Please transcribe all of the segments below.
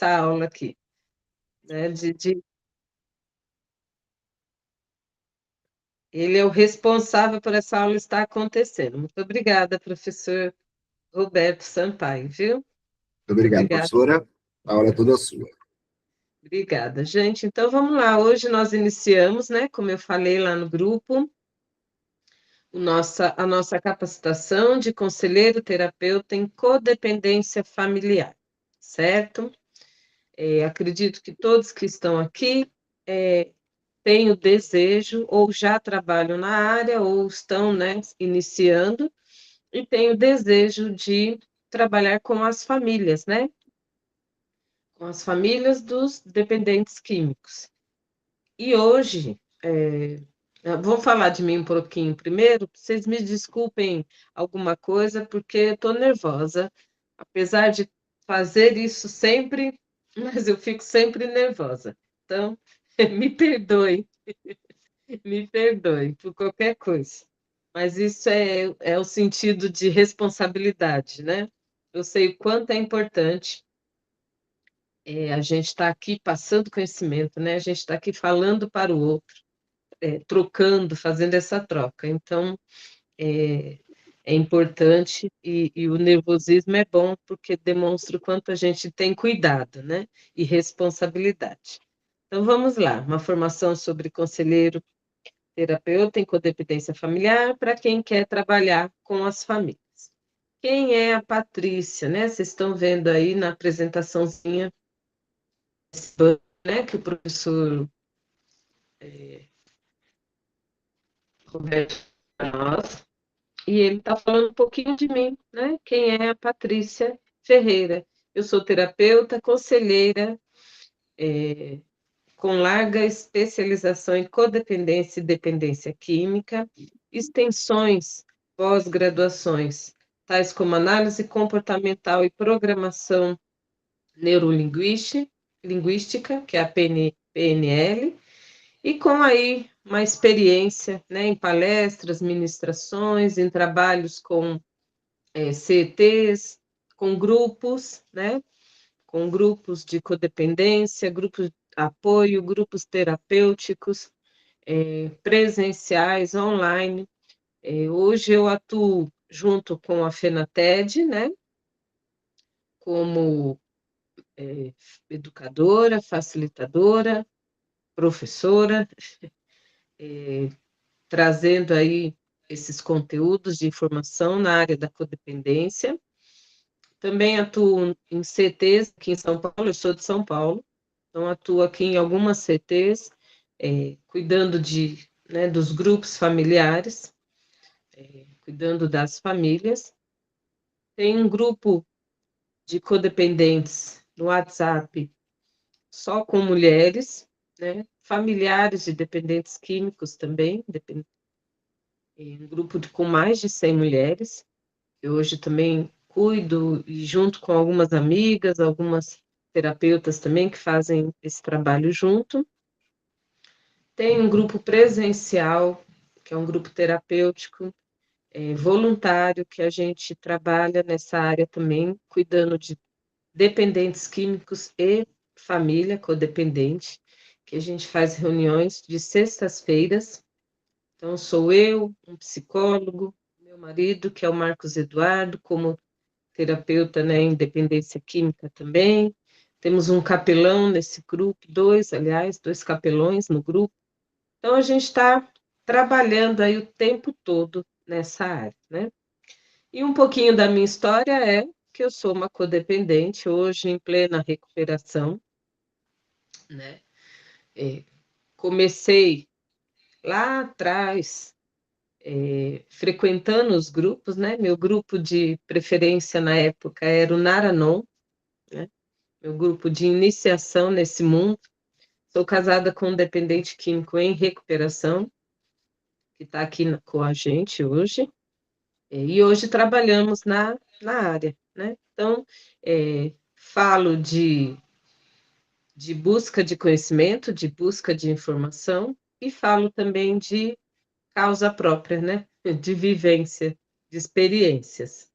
essa aula aqui, né? Ele é o responsável por essa aula estar acontecendo. Muito obrigada, professor Roberto Sampaio, viu? Muito obrigado, Obrigada, professora. A aula é toda sua. obrigada, gente. Então vamos lá. Hoje nós iniciamos, né? Como eu falei lá no grupo, a nossa capacitação de conselheiro terapeuta em codependência familiar, certo? Acredito que todos que estão aqui têm o desejo, ou já trabalham na área, ou estão, né, iniciando, e têm o desejo de trabalhar com as famílias, né? Com as famílias dos dependentes químicos. E hoje, vou falar de mim um pouquinho primeiro, vocês me desculpem alguma coisa, porque eu estou nervosa, apesar de fazer isso sempre, mas eu fico sempre nervosa. Então, me perdoe, me perdoe por qualquer coisa. Mas isso é o sentido de responsabilidade, né? Eu sei o quanto é importante a gente estar aqui passando conhecimento, né? A gente está aqui falando para o outro, trocando, fazendo essa troca. Então, é, é importante e o nervosismo é bom porque demonstra o quanto a gente tem cuidado, né? E responsabilidade. Então, vamos lá, uma formação sobre conselheiro terapeuta em codependência familiar para quem quer trabalhar com as famílias. Quem é a Patrícia, né? Vocês estão vendo aí na apresentaçãozinha, né, que o professor Roberto para nós, e ele está falando um pouquinho de mim, né? Quem é a Patrícia Ferreira? Eu sou terapeuta, conselheira, com larga especialização em codependência e dependência química, extensões, pós-graduações, tais como análise comportamental e programação neurolinguística, que é a PNL, e com aí uma experiência, né, em palestras, ministrações, em trabalhos com CETs, com grupos, né, com grupos de codependência, grupos de apoio, grupos terapêuticos, presenciais, online. Hoje eu atuo junto com a FENATED, né, como educadora, facilitadora, professora, trazendo aí esses conteúdos de informação na área da codependência. Também atuo em CTs aqui em São Paulo, eu sou de São Paulo, então atuo aqui em algumas CTs, cuidando né, dos grupos familiares, cuidando das famílias. Tem um grupo de codependentes no WhatsApp só com mulheres, né, familiares de dependentes químicos também, um grupo com mais de 100 mulheres. Eu hoje também cuido, e junto com algumas amigas, algumas terapeutas também que fazem esse trabalho junto. Tem um grupo presencial, que é um grupo terapêutico, voluntário, que a gente trabalha nessa área também, cuidando de dependentes químicos e família codependente, que a gente faz reuniões de sextas-feiras. Então, sou eu, um psicólogo, meu marido, que é o Marcos Eduardo, como terapeuta, né, em dependência química também. Temos um capelão nesse grupo, aliás, dois capelões no grupo. Então, a gente está trabalhando aí o tempo todo nessa área, né? E um pouquinho da minha história é que eu sou uma codependente, hoje em plena recuperação, né? Comecei lá atrás, frequentando os grupos, né? Meu grupo de preferência na época era o Naranon, né? Meu grupo de iniciação nesse mundo. Sou casada com um dependente químico em recuperação, que está aqui com a gente hoje, e hoje trabalhamos na área, né? Então, falo de busca de conhecimento, de busca de informação, e falo também de causa própria, né? De vivência, de experiências.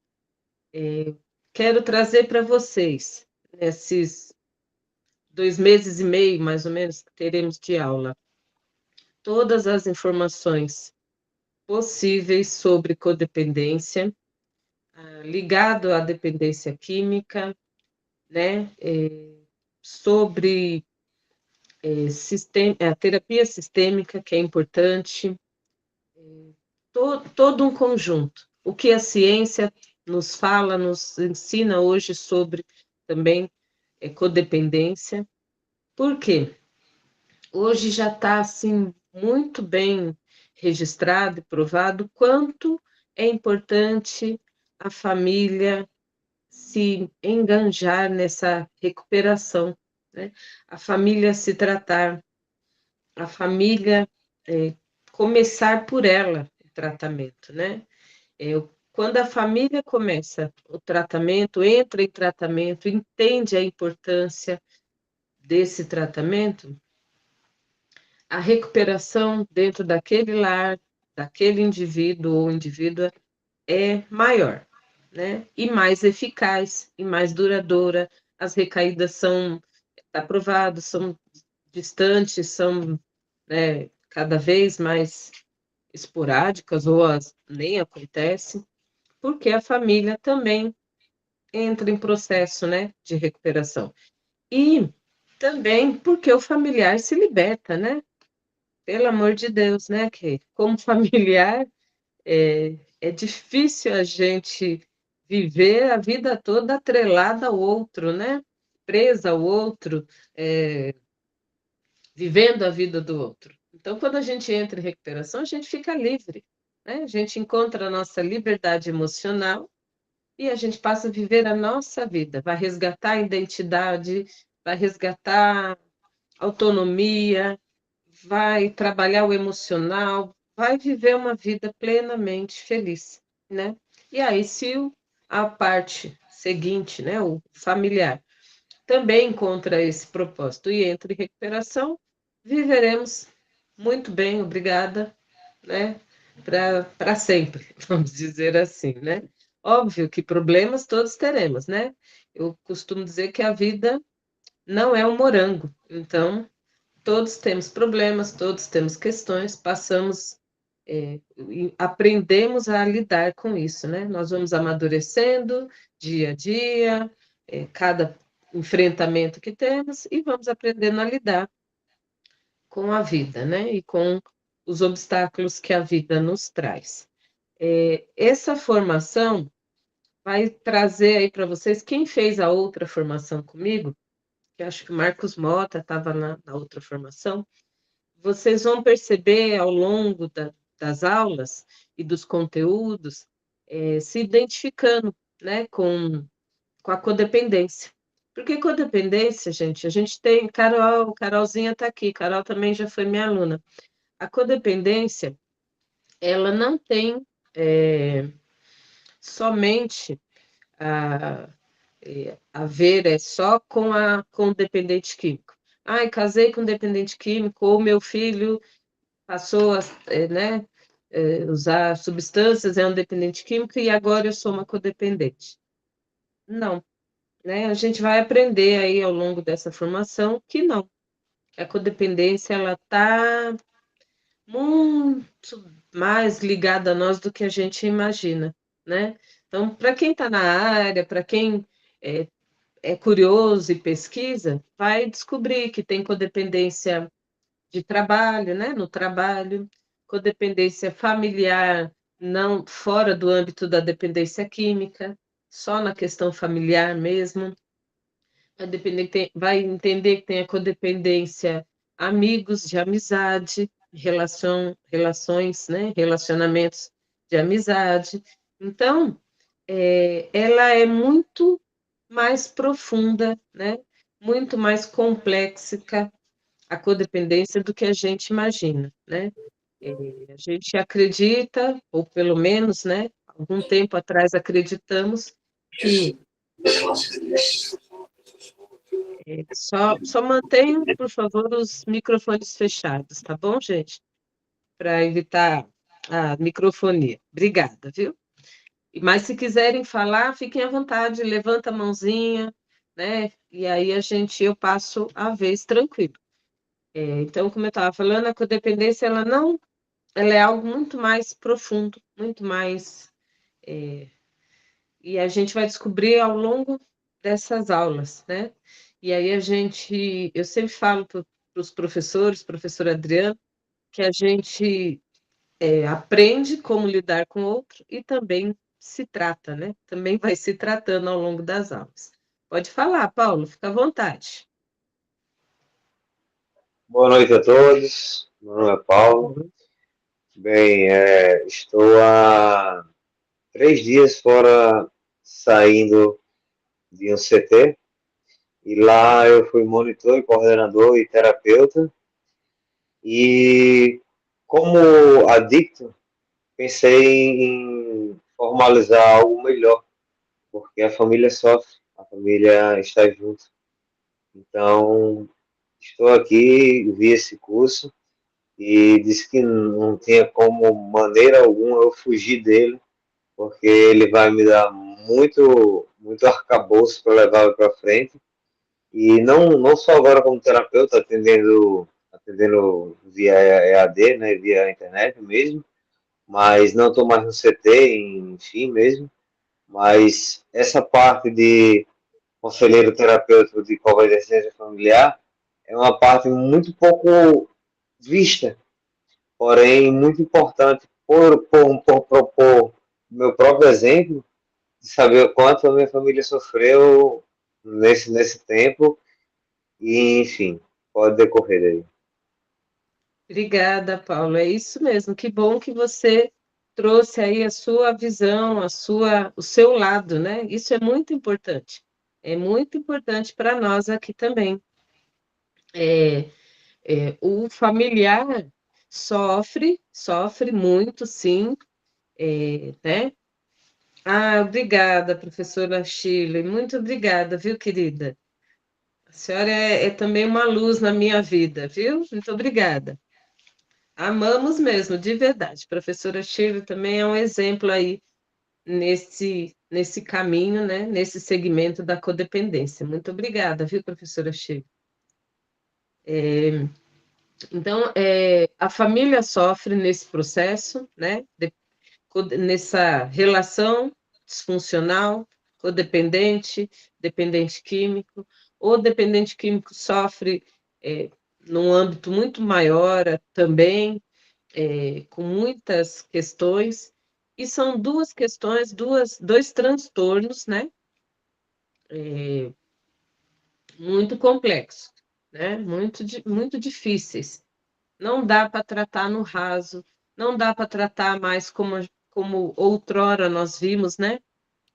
Quero trazer para vocês, nesses 2 meses e meio, mais ou menos, teremos de aula todas as informações possíveis sobre codependência, ligado à dependência química, né? Sobre a terapia sistêmica, que é importante, todo um conjunto. O que a ciência nos fala, nos ensina hoje sobre também codependência. Por quê? Hoje já está assim muito bem registrado e provado quanto é importante a família se enganjar nessa recuperação, né? A família se tratar, a família começar por ela o tratamento, né? Quando a família começa o tratamento, entra em tratamento, entende a importância desse tratamento, a recuperação dentro daquele lar, daquele indivíduo ou indivídua é maior, né? E mais eficaz e mais duradoura. As recaídas são aprovadas, são distantes, são, né, cada vez mais esporádicas ou nem acontecem, porque a família também entra em processo, né, de recuperação. E também porque o familiar se liberta, né? Pelo amor de Deus, né? Que como familiar é difícil a gente viver a vida toda atrelada ao outro, né? Presa ao outro, vivendo a vida do outro. Então, quando a gente entra em recuperação, a gente fica livre, né? A gente encontra a nossa liberdade emocional e a gente passa a viver a nossa vida, vai resgatar a identidade, vai resgatar autonomia, vai trabalhar o emocional, vai viver uma vida plenamente feliz, né? E aí, se a parte seguinte, né, o familiar, também encontra esse propósito e entra em recuperação, viveremos muito bem, obrigada, né? Para sempre, vamos dizer assim, né? Óbvio que problemas todos teremos, né? Eu costumo dizer que a vida não é um morango, então todos temos problemas, todos temos questões, passamos, e aprendemos a lidar com isso, né? Nós vamos amadurecendo dia a dia, cada enfrentamento que temos, e vamos aprendendo a lidar com a vida, né? E com os obstáculos que a vida nos traz. Essa formação vai trazer aí para vocês, quem fez a outra formação comigo, que acho que o Marcos Mota estava na outra formação, vocês vão perceber ao longo das aulas e dos conteúdos, se identificando, né, com a codependência. Porque codependência, gente, a gente tem, Carolzinha está aqui, Carol também já foi minha aluna. A codependência, ela não tem somente a ver só com o dependente químico. Ai, casei com dependente químico, ou meu filho passou a, né, usar substâncias, é um dependente químico e agora eu sou uma codependente. Não, né? A gente vai aprender aí ao longo dessa formação que não. A codependência ela está muito mais ligada a nós do que a gente imagina, né? Então, para quem está na área, para quem é curioso e pesquisa, vai descobrir que tem codependência de trabalho, né? No trabalho, codependência familiar, não fora do âmbito da dependência química, só na questão familiar mesmo. Vai entender que tem a codependência amigos de amizade, relações, né? Relacionamentos de amizade. Então, ela é muito mais profunda, né? Muito mais complexa a codependência do que a gente imagina, né? A gente acredita, ou pelo menos, né, algum tempo atrás acreditamos que só mantenham, por favor, os microfones fechados, tá bom, gente? Para evitar a microfonia. Obrigada, viu? Mas se quiserem falar, fiquem à vontade, levanta a mãozinha, né? E aí eu passo a vez tranquilo. Então, como eu estava falando, a codependência, ela é algo muito mais profundo, muito mais, e a gente vai descobrir ao longo dessas aulas, né? E aí eu sempre falo para os professores, professor Adriano, que a gente aprende como lidar com o outro e também se trata, né? Também vai se tratando ao longo das aulas. Pode falar, Paulo, fica à vontade. Boa noite a todos. Meu nome é Paulo. Bem, estou há 3 dias fora saindo de um CT e lá eu fui monitor, coordenador e terapeuta. E como adicto, pensei em formalizar algo melhor, porque a família sofre, a família está junto. Então, estou aqui, vi esse curso e disse que não tinha como maneira alguma eu fugir dele, porque ele vai me dar muito arcabouço para levar para frente. E não só agora como terapeuta, atendendo via EAD, né, via internet mesmo, mas não estou mais no CT, enfim mesmo, mas essa parte de conselheiro terapêutico de convergência familiar é uma parte muito pouco vista, porém muito importante por propor meu próprio exemplo, de saber o quanto a minha família sofreu nesse tempo, e enfim, pode decorrer aí. Obrigada, Paulo. É isso mesmo. Que bom que você trouxe aí a sua visão, o seu lado, né? Isso é muito importante. É muito importante para nós aqui também. O familiar sofre muito, sim, né? Ah, obrigada, professora Shirley. Muito obrigada, viu, querida? A senhora é também uma luz na minha vida, viu? Muito obrigada. Amamos mesmo, de verdade. Professora Shirley também é um exemplo aí nesse caminho, né? Nesse segmento da codependência. Muito obrigada, viu, professora Shirley? Então, a família sofre nesse processo, né? Nessa relação disfuncional, codependente, dependente químico. O dependente químico sofre num âmbito muito maior também, com muitas questões, e são duas questões, dois transtornos, né? Muito complexos, né? Muito difíceis. Não dá para tratar no raso, não dá para tratar mais como outrora nós vimos, né?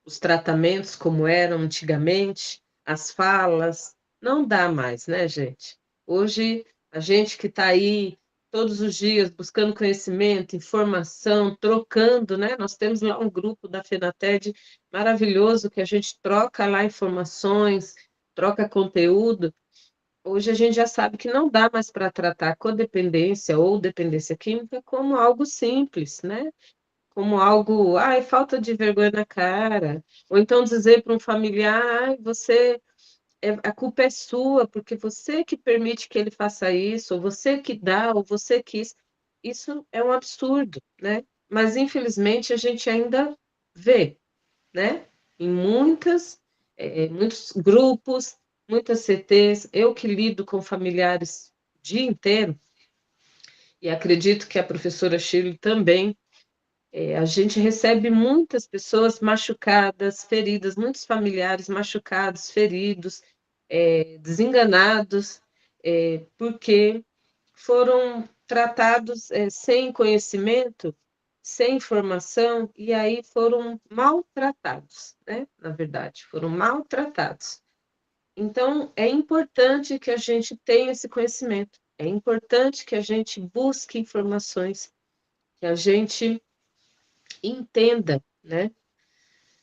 Os tratamentos como eram antigamente, as falas, não dá mais, né, gente? Hoje, a gente que está aí todos os dias buscando conhecimento, informação, trocando, né? Nós temos lá um grupo da FENATED maravilhoso que a gente troca lá informações, troca conteúdo. Hoje a gente já sabe que não dá mais para tratar codependência ou dependência química como algo simples, né? Como algo, ai, falta de vergonha na cara. Ou então dizer para um familiar, ai, a culpa é sua, porque você que permite que ele faça isso, ou você que dá, ou você quis. Isso é um absurdo, né? Mas infelizmente a gente ainda vê, né? Em muitos grupos, muitas CTs, eu que lido com familiares o dia inteiro, e acredito que a professora Shirley também, a gente recebe muitas pessoas machucadas, feridas, muitos familiares machucados, feridos, desenganados, porque foram tratados sem conhecimento, sem informação, e aí foram maltratados, né? Na verdade, foram maltratados. Então, é importante que a gente tenha esse conhecimento, é importante que a gente busque informações, que a gente entenda, né?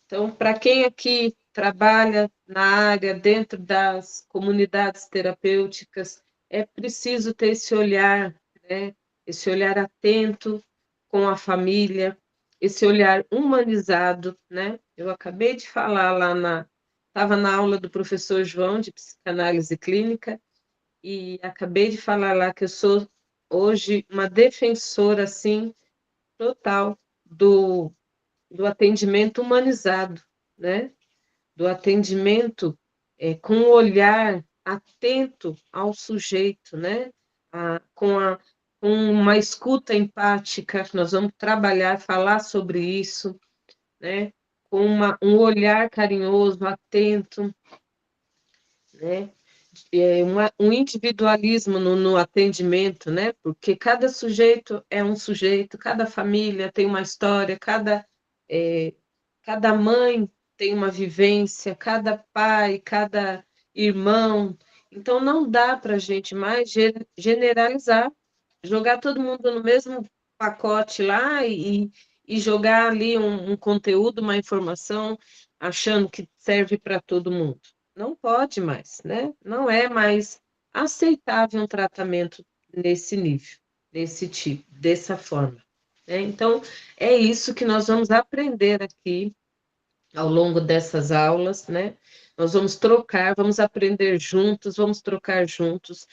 Então, para quem aqui trabalha na área, dentro das comunidades terapêuticas, é preciso ter esse olhar, né? Esse olhar atento com a família, esse olhar humanizado, né? Eu acabei de falar lá estava na aula do professor João, de psicanálise clínica, e acabei de falar lá que eu sou hoje uma defensora, assim, total do atendimento humanizado, né? Do atendimento com um olhar atento ao sujeito, né? Com uma escuta empática, nós vamos trabalhar, falar sobre isso, né? Com um olhar carinhoso, atento, né? Um individualismo no atendimento, né? Porque cada sujeito é um sujeito, cada família tem uma história, cada mãe tem uma vivência, cada pai, cada irmão. Então, não dá para a gente mais generalizar, jogar todo mundo no mesmo pacote lá e jogar ali um conteúdo, uma informação, achando que serve para todo mundo. Não pode mais, né? Não é mais aceitável um tratamento nesse nível, desse tipo, dessa forma, né? Então, é isso que nós vamos aprender aqui ao longo dessas aulas, né? Nós vamos trocar, vamos aprender juntos, vamos trocar juntos.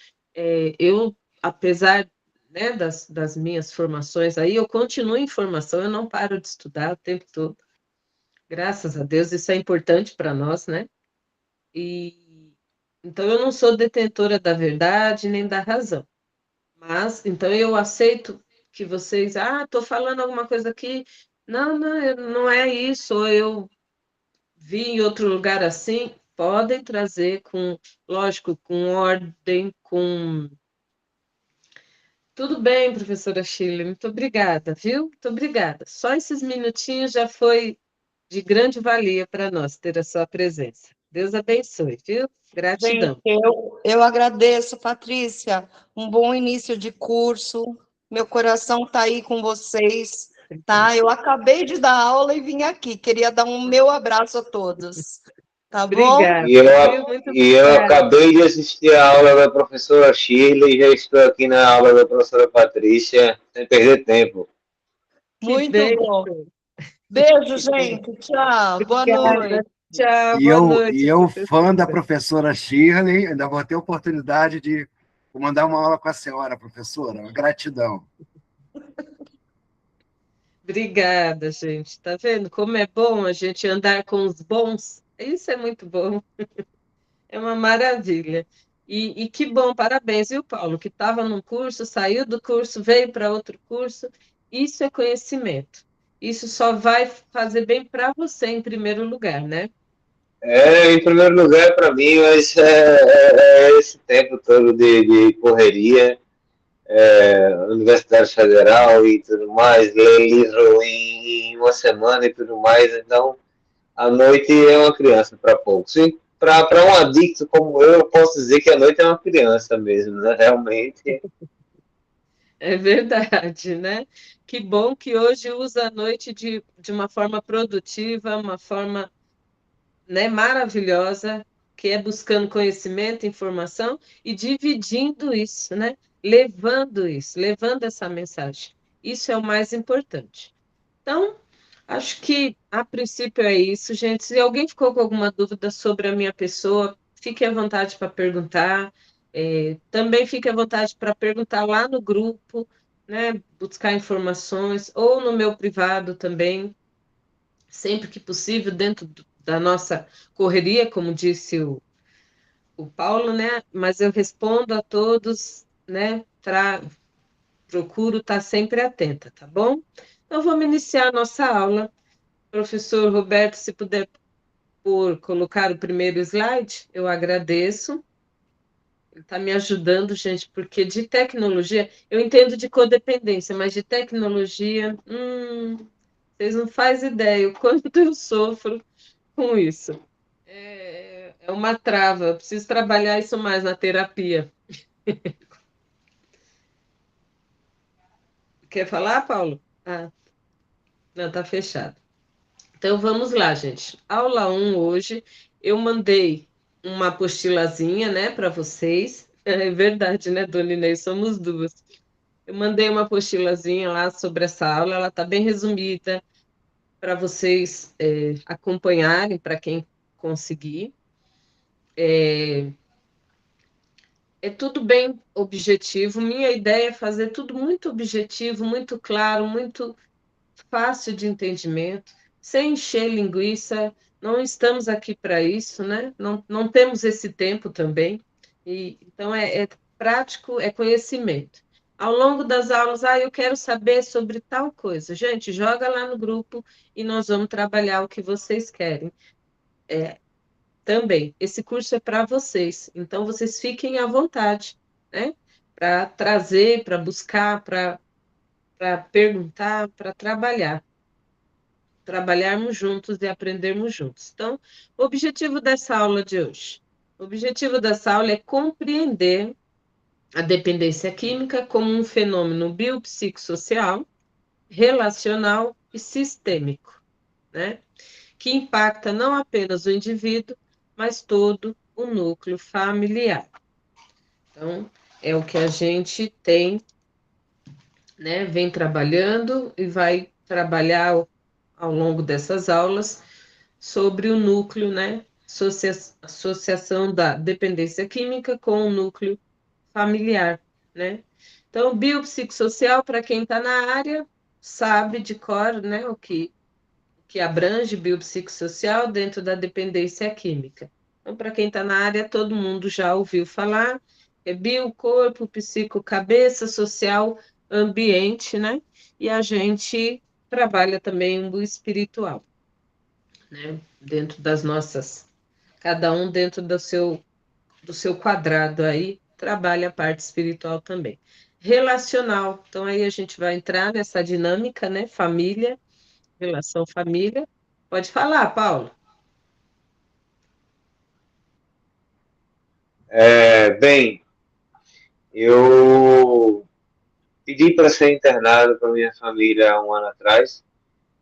Eu, apesar, né, das minhas formações aí, eu continuo em formação, eu não paro de estudar o tempo todo. Graças a Deus, isso é importante para nós, né? E então eu não sou detentora da verdade nem da razão, mas então eu aceito que vocês, estou falando alguma coisa aqui, não, não, não é isso, ou eu vi em outro lugar assim, podem trazer com, lógico, com ordem, com. Tudo bem, professora Shirley, muito obrigada, viu? Muito obrigada. Só esses minutinhos já foi de grande valia para nós ter a sua presença. Deus abençoe, viu? Gente, Gratidão. eu agradeço, Patrícia. Um bom início de curso. Meu coração está aí com vocês, tá? Eu acabei de dar aula e vim aqui. Queria dar um meu abraço a todos. Tá bom? Obrigada, E eu, viu? Muito e eu obrigada. acabei de assistir a aula da professora Shirley e já estou aqui na aula da professora Patrícia, sem perder tempo. Que Muito bem. bom. Beijo, Que bem. gente. Tchau. Boa Obrigada. noite. Tchau, E boa eu, e noite, eu, fã da professora. professora Shirley, ainda vou ter a oportunidade de mandar uma aula com a senhora, professora. Uma gratidão. Obrigada, gente. Tá vendo como é bom a gente andar com os bons? Isso é muito bom. É uma maravilha. E que bom, parabéns, viu, Paulo? Que estava num curso, saiu do curso, veio para outro curso. Isso é conhecimento. Isso só vai fazer bem para você em primeiro lugar, né? Em primeiro lugar, para mim, mas é esse tempo todo de correria, Universidade Federal e tudo mais, ler livro em uma semana e tudo mais, então a noite é uma criança para poucos. E para um adicto como eu posso dizer que a noite é uma criança mesmo, né? Realmente. É verdade, né? Que bom que hoje usa a noite de uma forma produtiva, uma forma, né, maravilhosa, que é buscando conhecimento, informação e dividindo isso, né? Levando isso, levando essa mensagem. Isso é o mais importante. Então, acho que a princípio é isso, gente. Se alguém ficou com alguma dúvida sobre a minha pessoa, fique à vontade para perguntar. Também fique à vontade para perguntar lá no grupo, né? Buscar informações, ou no meu privado também, sempre que possível, dentro da nossa correria, como disse o Paulo, né? Mas eu respondo a todos, né? Procuro estar sempre atenta, tá bom? Então, vamos iniciar a nossa aula. Professor Roberto, se puder colocar o primeiro slide, eu agradeço. Ele está me ajudando, gente, porque de tecnologia, eu entendo de codependência, mas de tecnologia, vocês não fazem ideia o quanto eu sofro com isso. É uma trava, eu preciso trabalhar isso mais na terapia. Quer falar, Paulo? Não, tá fechado. Então vamos lá, gente. Aula 1 hoje, eu mandei uma apostilazinha, né, para vocês. É verdade, né, Dona Inês? Somos duas. Eu mandei uma apostilazinha lá sobre essa aula, ela está bem resumida para vocês acompanharem, para quem conseguir. É tudo bem objetivo. Minha ideia é fazer tudo muito objetivo, muito claro, muito fácil de entendimento, sem encher linguiça. Não estamos aqui para isso, né? Não temos esse tempo também. Então, é prático, é conhecimento. Ao longo das aulas, eu quero saber sobre tal coisa. Gente, joga lá no grupo e nós vamos trabalhar o que vocês querem. Também, esse curso é para vocês, então vocês fiquem à vontade, né? Para trazer, para buscar, para perguntar, para trabalharmos juntos e aprendermos juntos. Então, o objetivo dessa aula de hoje? O objetivo dessa aula é compreender a dependência química como um fenômeno biopsicossocial, relacional e sistêmico, né? Que impacta não apenas o indivíduo, mas todo o núcleo familiar. Então, é o que a gente tem, né, vem trabalhando e vai trabalhar ao longo dessas aulas sobre o núcleo, né, associação da dependência química com o núcleo familiar, né? Então, biopsicossocial, para quem está na área, sabe de cor, né, o que abrange biopsicossocial dentro da dependência química. Então, para quem está na área, todo mundo já ouviu falar, é bio, corpo, psico, cabeça, social, ambiente, né? E a gente trabalha também o espiritual, né? Dentro das nossas, cada um dentro do seu quadrado aí, trabalha a parte espiritual também. Relacional, então aí a gente vai entrar nessa dinâmica, né? Família, relação família. Pode falar, Paulo. Bem, eu pedi para ser internado para minha família há um ano atrás,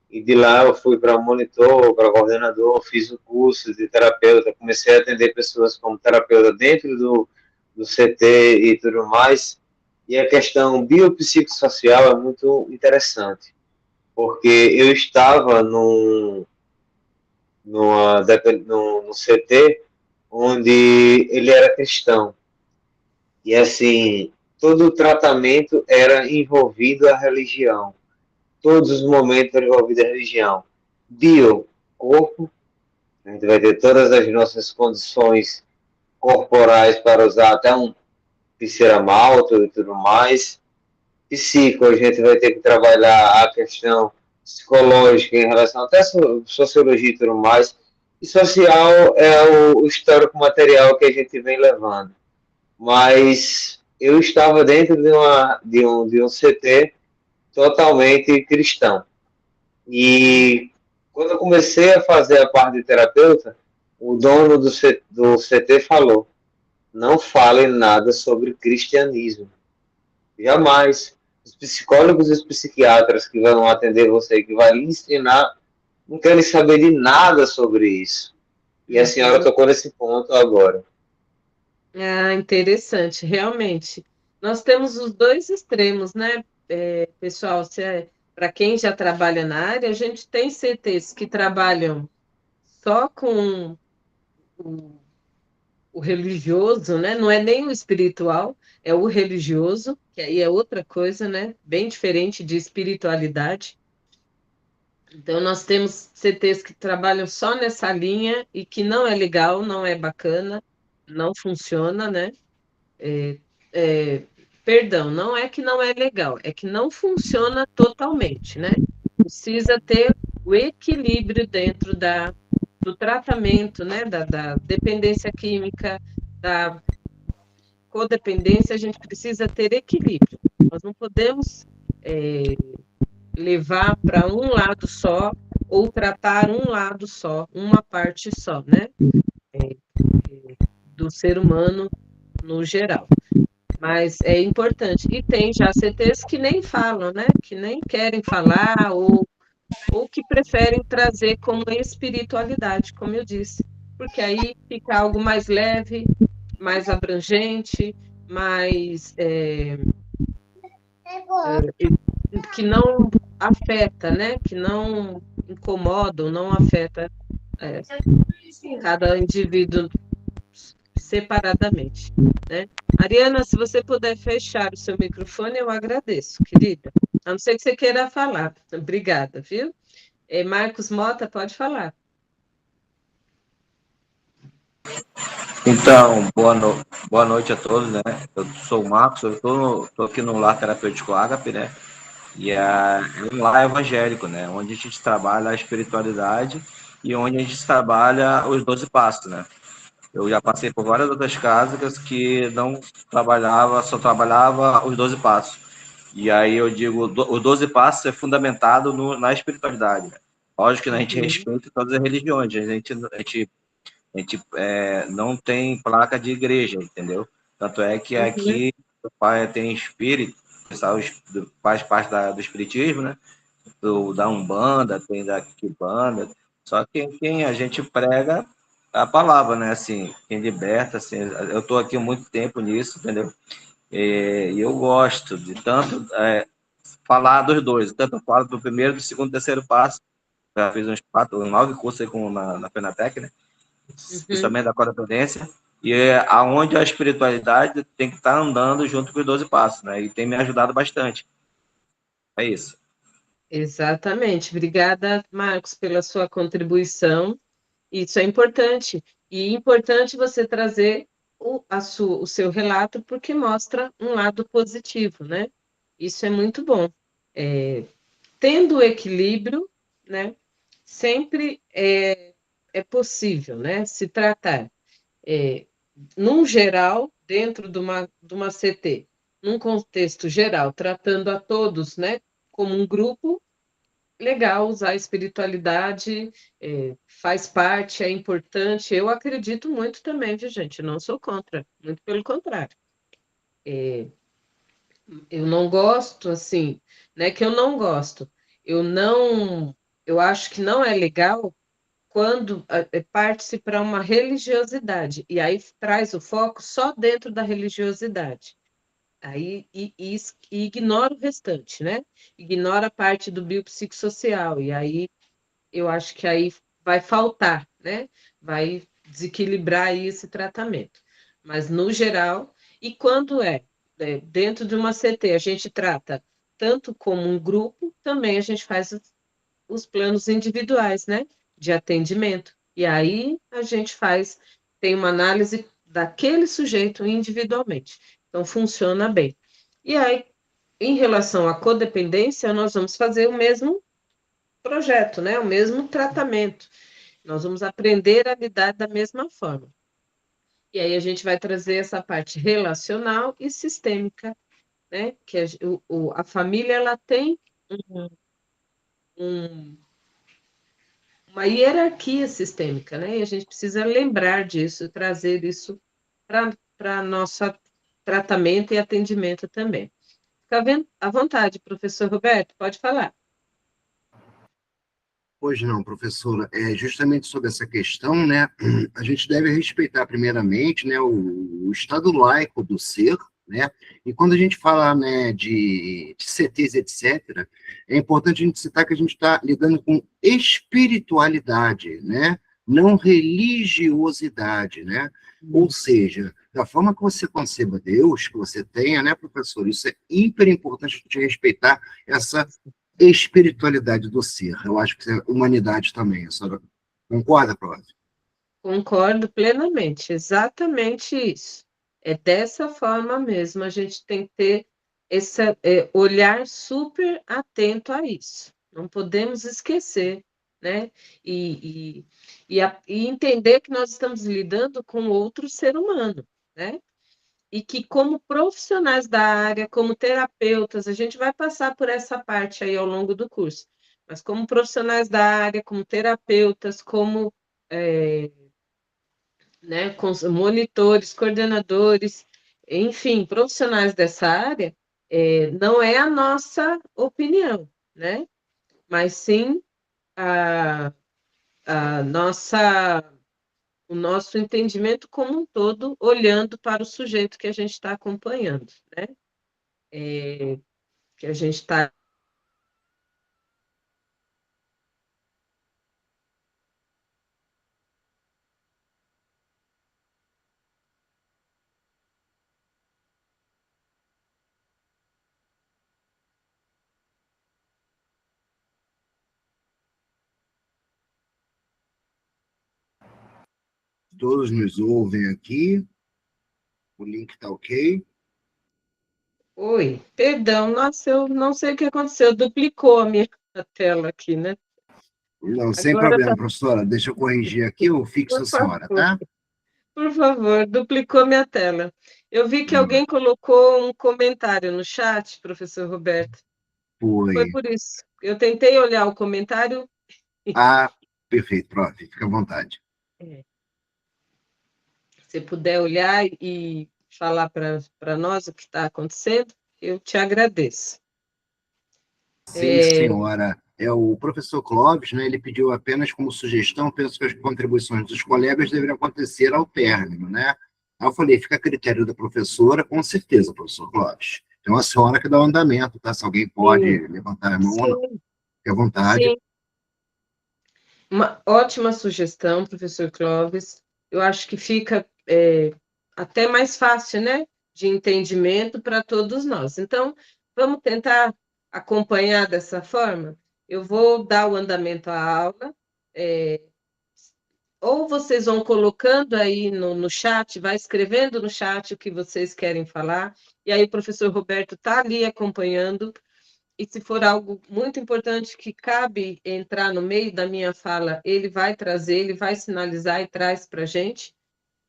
e de lá eu fui para monitor, para coordenador, fiz o curso de terapeuta, comecei a atender pessoas como terapeuta dentro do CT e tudo mais, e a questão biopsicossocial é muito interessante, porque eu estava no CT onde ele era cristão, e assim, todo o tratamento era envolvido a religião, todos os momentos eram envolvidos a religião. Bio, corpo, a gente vai ter todas as nossas condições corporais para usar até um pseramalto e tudo mais. Psico, a gente vai ter que trabalhar a questão psicológica em relação até a sociologia e tudo mais. E social é o histórico material que a gente vem levando. Mas eu estava dentro de um CT totalmente cristão. E quando eu comecei a fazer a parte de terapeuta, o dono do CT falou: não fale nada sobre cristianismo. Jamais. Os psicólogos e os psiquiatras que vão atender você, que vai lhe ensinar, não querem saber de nada sobre isso. E a senhora tocou nesse ponto agora. Interessante, realmente. Nós temos os dois extremos, né, pessoal? Para quem já trabalha na área, a gente tem CTs que trabalham só com o religioso, né? Não é nem o espiritual, é o religioso, que aí é outra coisa, né? Bem diferente de espiritualidade. Então, nós temos CTs que trabalham só nessa linha e que não é legal, não é bacana, não funciona, né? Perdão, não é que não é legal, é que não funciona totalmente, né? Precisa ter o equilíbrio dentro do tratamento, né? Da dependência química, da codependência, a gente precisa ter equilíbrio. Nós não podemos levar para um lado só ou tratar um lado só, uma parte só, né? Do ser humano no geral. Mas é importante. E tem já CTs que nem falam, né? Que nem querem falar ou que preferem trazer como espiritualidade, como eu disse. Porque aí fica algo mais leve, mais abrangente, mais que não afeta, né? Que não incomoda ou não afeta é, cada indivíduo separadamente, né? Ariana, se você puder fechar o seu microfone, eu agradeço, querida. A não ser que você queira falar. Obrigada, viu? Marcos Mota, pode falar. Então, boa noite a todos, né? Eu sou o Marcos, eu tô aqui no Lar Terapêutico Ágape, né? E é um lar evangélico, né? Onde a gente trabalha a espiritualidade e onde a gente trabalha os 12 passos, né? Eu já passei por várias outras casas que não trabalhava, só trabalhava os 12 passos. E aí eu digo, os 12 passos é fundamentado na espiritualidade, né? Lógico que a gente Uhum, respeita todas as religiões, a gente não tem placa de igreja, entendeu? Tanto é que uhum, aqui o pai tem espírito, faz parte do espiritismo, né? Da Umbanda, tem da Kibanda. Só que quem a gente prega a palavra, né? Assim, quem liberta, assim, eu estou aqui há muito tempo nisso, entendeu? E eu gosto de tanto falar dos dois, tanto eu falo do primeiro, do segundo, do terceiro passo. Já fiz uns 9 cursos aí na Penatec, né? uhum. Principalmente da correspondência, e é aonde a espiritualidade tem que estar andando junto com os 12 passos, né? E tem me ajudado bastante. É isso. Exatamente. Obrigada, Marcos, pela sua contribuição. Isso é importante. E é importante você trazer o seu relato, porque mostra um lado positivo, né? Isso é muito bom. Tendo equilíbrio, né? Sempre é possível, né? Se tratar, é, num geral, dentro de uma CT, num contexto geral, tratando a todos, né? Como um grupo, legal usar a espiritualidade, faz parte, é importante. Eu acredito muito também, viu, gente? Eu não sou contra, muito pelo contrário. Eu não gosto, assim, não é que eu não gosto, eu não, eu acho que não é legal quando parte-se para uma religiosidade, e aí traz o foco só dentro da religiosidade. Aí e ignora o restante, né? Ignora a parte do biopsicossocial, e aí eu acho que aí vai faltar, né? Vai desequilibrar aí esse tratamento. Mas, no geral, e quando dentro de uma CT, a gente trata tanto como um grupo, também a gente faz os planos individuais, né? De atendimento. E aí a gente tem uma análise daquele sujeito individualmente. Então, funciona bem. E aí, em relação à codependência, nós vamos fazer o mesmo projeto, né? O mesmo tratamento. Nós vamos aprender a lidar da mesma forma. E aí a gente vai trazer essa parte relacional e sistêmica, né? Que a família ela tem um- um- uma hierarquia sistêmica, né? E a gente precisa lembrar disso, trazer isso para nosso tratamento e atendimento também. Fica à vontade, professor Roberto, pode falar. Pois não, professora, justamente sobre essa questão, né, a gente deve respeitar primeiramente, né, o estado laico do ser, né, e quando a gente fala, né, de CTs, etc., é importante a gente citar que a gente está lidando com espiritualidade, né, não religiosidade, né, ou seja, da forma que você conceba Deus, que você tenha, né, professor, isso é hiper importante a gente respeitar essa espiritualidade do ser. Eu acho que é humanidade também. A senhora concorda, prof? Concordo plenamente, exatamente isso. É dessa forma mesmo, a gente tem que ter esse olhar super atento a isso. Não podemos esquecer, né? E entender que nós estamos lidando com outro ser humano, né? E que, como profissionais da área, como terapeutas, a gente vai passar por essa parte aí ao longo do curso, mas como profissionais da área, como terapeutas, como né, com os monitores, coordenadores, enfim, profissionais dessa área, não é a nossa opinião, né? Mas sim a, a nossa, o nosso entendimento como um todo, olhando para o sujeito que a gente está acompanhando, né? Que a gente está Todos nos ouvem aqui. O link está ok. Oi, perdão, nossa, eu não sei o que aconteceu, duplicou a minha tela aqui, né? Não, sem Agora problema, tá, professora. Deixa eu corrigir aqui, eu fixo por a senhora, favor, tá? por favor, duplicou minha tela. Eu vi que alguém colocou um comentário no chat, professor Roberto. Foi Foi. por isso. Eu tentei olhar o comentário. Ah, perfeito, prof. Fica à vontade. Se puder olhar e falar para nós o que está acontecendo, eu te agradeço. Sim, senhora. É o professor Clóvis, né? Ele pediu apenas como sugestão, penso que as contribuições dos colegas deveriam acontecer ao término, né? Aí eu falei, fica a critério da professora, com certeza, professor Clóvis. Então, a senhora que dá o andamento, tá? Se alguém Sim, pode levantar a mão, sim, fique à vontade. sim. Uma ótima sugestão, professor Clóvis. Eu acho que fica até mais fácil, né, de entendimento para todos nós. Então, vamos tentar acompanhar dessa forma? Eu vou dar o andamento à aula, ou vocês vão colocando aí no chat, vai escrevendo no chat o que vocês querem falar, e aí o professor Roberto está ali acompanhando, e se for algo muito importante que cabe entrar no meio da minha fala, ele vai trazer, ele vai sinalizar e traz para a gente.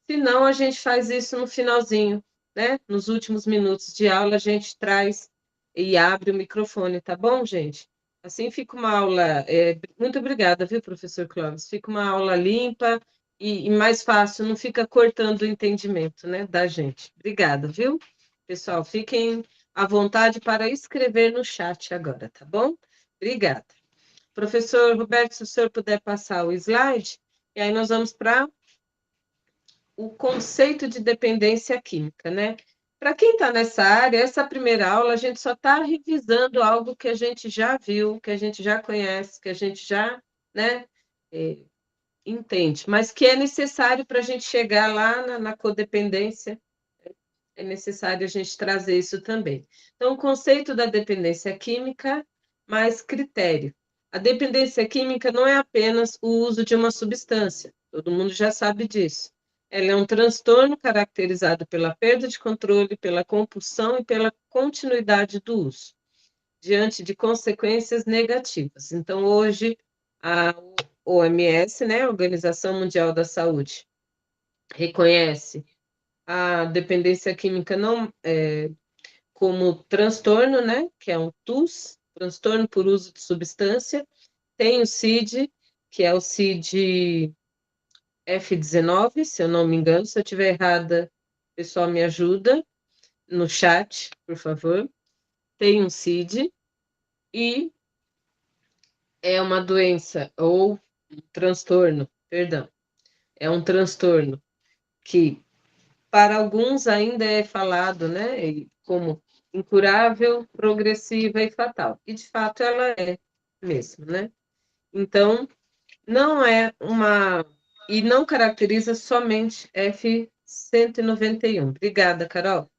Se não, a gente faz isso no finalzinho, né? Nos últimos minutos de aula, a gente traz e abre o microfone, tá bom, gente? Assim fica uma aula. Muito obrigada, viu, professor Clóvis? Fica uma aula limpa e mais fácil, não fica cortando o entendimento, né, da gente. Obrigada, viu? Pessoal, fiquem à vontade para escrever no chat agora, tá bom? Obrigada. Professor Roberto, se o senhor puder passar o slide, e aí nós vamos para o conceito de dependência química, né? Para quem está nessa área, essa primeira aula a gente só está revisando algo que a gente já viu, que a gente já conhece, que a gente já, né, entende, mas que é necessário para a gente chegar lá na codependência, é necessário a gente trazer isso também. Então, o conceito da dependência química mais critério. A dependência química não é apenas o uso de uma substância, todo mundo já sabe disso. Ela é um transtorno caracterizado pela perda de controle, pela compulsão e pela continuidade do uso, diante de consequências negativas. Então, hoje, a OMS, né, a Organização Mundial da Saúde, reconhece a dependência química não como transtorno, né, que é um TUS, transtorno por uso de substância. Tem o CID, que é o CID F19, se eu não me engano. Se eu estiver errada, o pessoal me ajuda no chat, por favor. Tem um CID e é uma doença ou um transtorno, perdão, é um transtorno que para alguns ainda é falado, né, como incurável, progressiva e fatal. E de fato ela é mesmo, né? Então, não é uma e não caracteriza somente F191. Obrigada, Carol.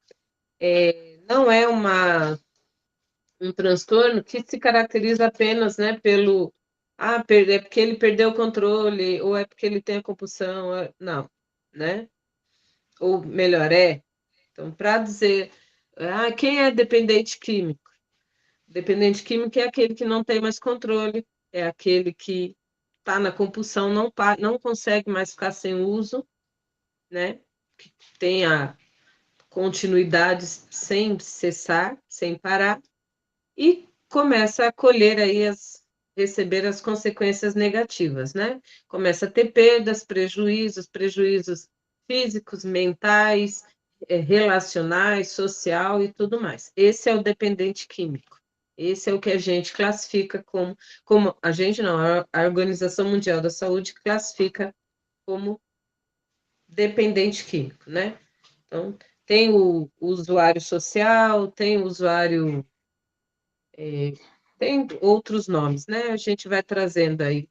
Não é um transtorno que se caracteriza apenas, né, pelo é porque ele perdeu o controle, ou é porque ele tem a compulsão, não, né? Ou melhor, Então, para dizer, quem é dependente químico? Dependente químico é aquele que não tem mais controle, é aquele que está na compulsão, não consegue mais ficar sem uso, né? Que tem a continuidade sem cessar, sem parar, e começa a colher aí receber as consequências negativas, né? Começa a ter perdas, prejuízos físicos, mentais, relacionais, social e tudo mais. Esse é o dependente químico. Esse é o que a gente classifica como a gente não, a Organização Mundial da Saúde classifica como dependente químico, né? Então, tem o usuário social, tem o usuário tem outros nomes, né? A gente vai trazendo aí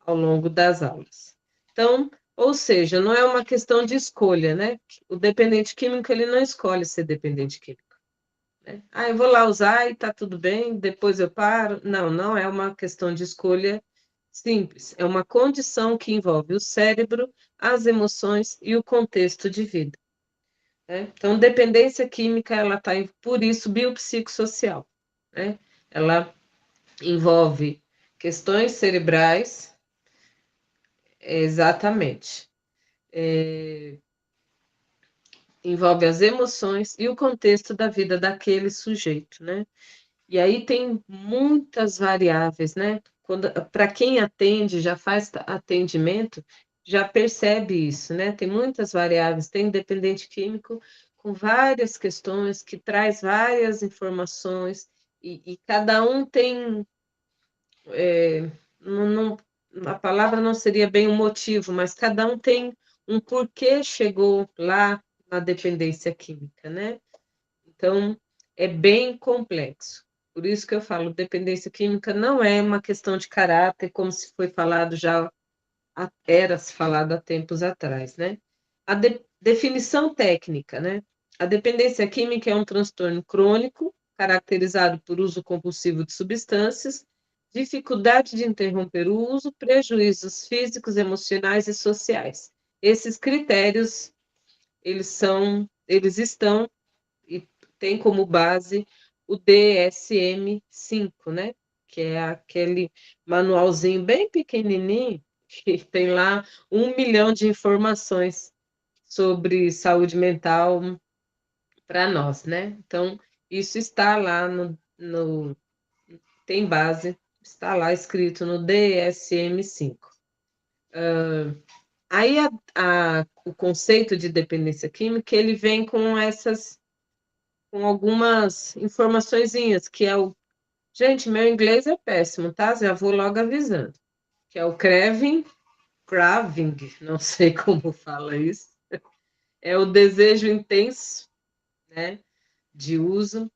ao longo das aulas. Então, ou seja, não é uma questão de escolha, né? O dependente químico, ele não escolhe ser dependente químico, né? Eu vou lá usar e tá tudo bem, depois eu paro. Não, não é uma questão de escolha simples, é uma condição que envolve o cérebro, as emoções e o contexto de vida, né? Então, dependência química, ela está, por isso, biopsicossocial, né? Ela envolve questões cerebrais, exatamente, envolve as emoções e o contexto da vida daquele sujeito, né? E aí tem muitas variáveis, né? Para quem atende, já faz atendimento, já percebe isso, né? Tem muitas variáveis, tem dependente químico com várias questões que traz várias informações e cada um tem, não, a palavra não seria bem um motivo, mas cada um tem um porquê chegou lá na dependência química, né? Então, é bem complexo. Por isso que eu falo, dependência química não é uma questão de caráter, como se foi falado já, era se falado há tempos atrás, né? A definição técnica, né? A dependência química é um transtorno crônico, caracterizado por uso compulsivo de substâncias, dificuldade de interromper o uso, prejuízos físicos, emocionais e sociais. Esses critérios, eles estão e tem como base o DSM-5, né? Que é aquele manualzinho bem pequenininho que tem lá 1 milhão de informações sobre saúde mental para nós, né? Então, isso está lá tem base, está lá escrito no DSM-5. Aí o conceito de dependência química, ele vem com algumas informaçõezinhas, que é o... Gente, meu inglês é péssimo, tá? Já vou logo avisando. Que é o craving, não sei como fala isso. É o desejo intenso, né, de uso.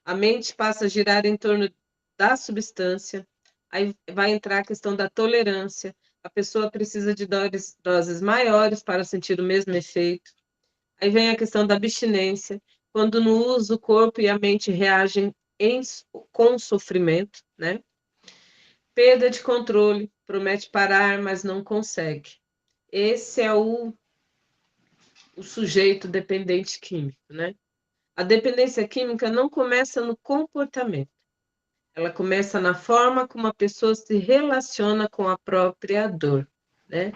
A mente passa a girar em torno da substância. Aí vai entrar a questão da tolerância. A pessoa precisa de doses maiores para sentir o mesmo efeito. Aí vem a questão da abstinência, quando no uso o corpo e a mente reagem com sofrimento, né? Perda de controle, promete parar, mas não consegue. Esse é o sujeito dependente químico, né? A dependência química não começa no comportamento, ela começa na forma como a pessoa se relaciona com a própria dor, né?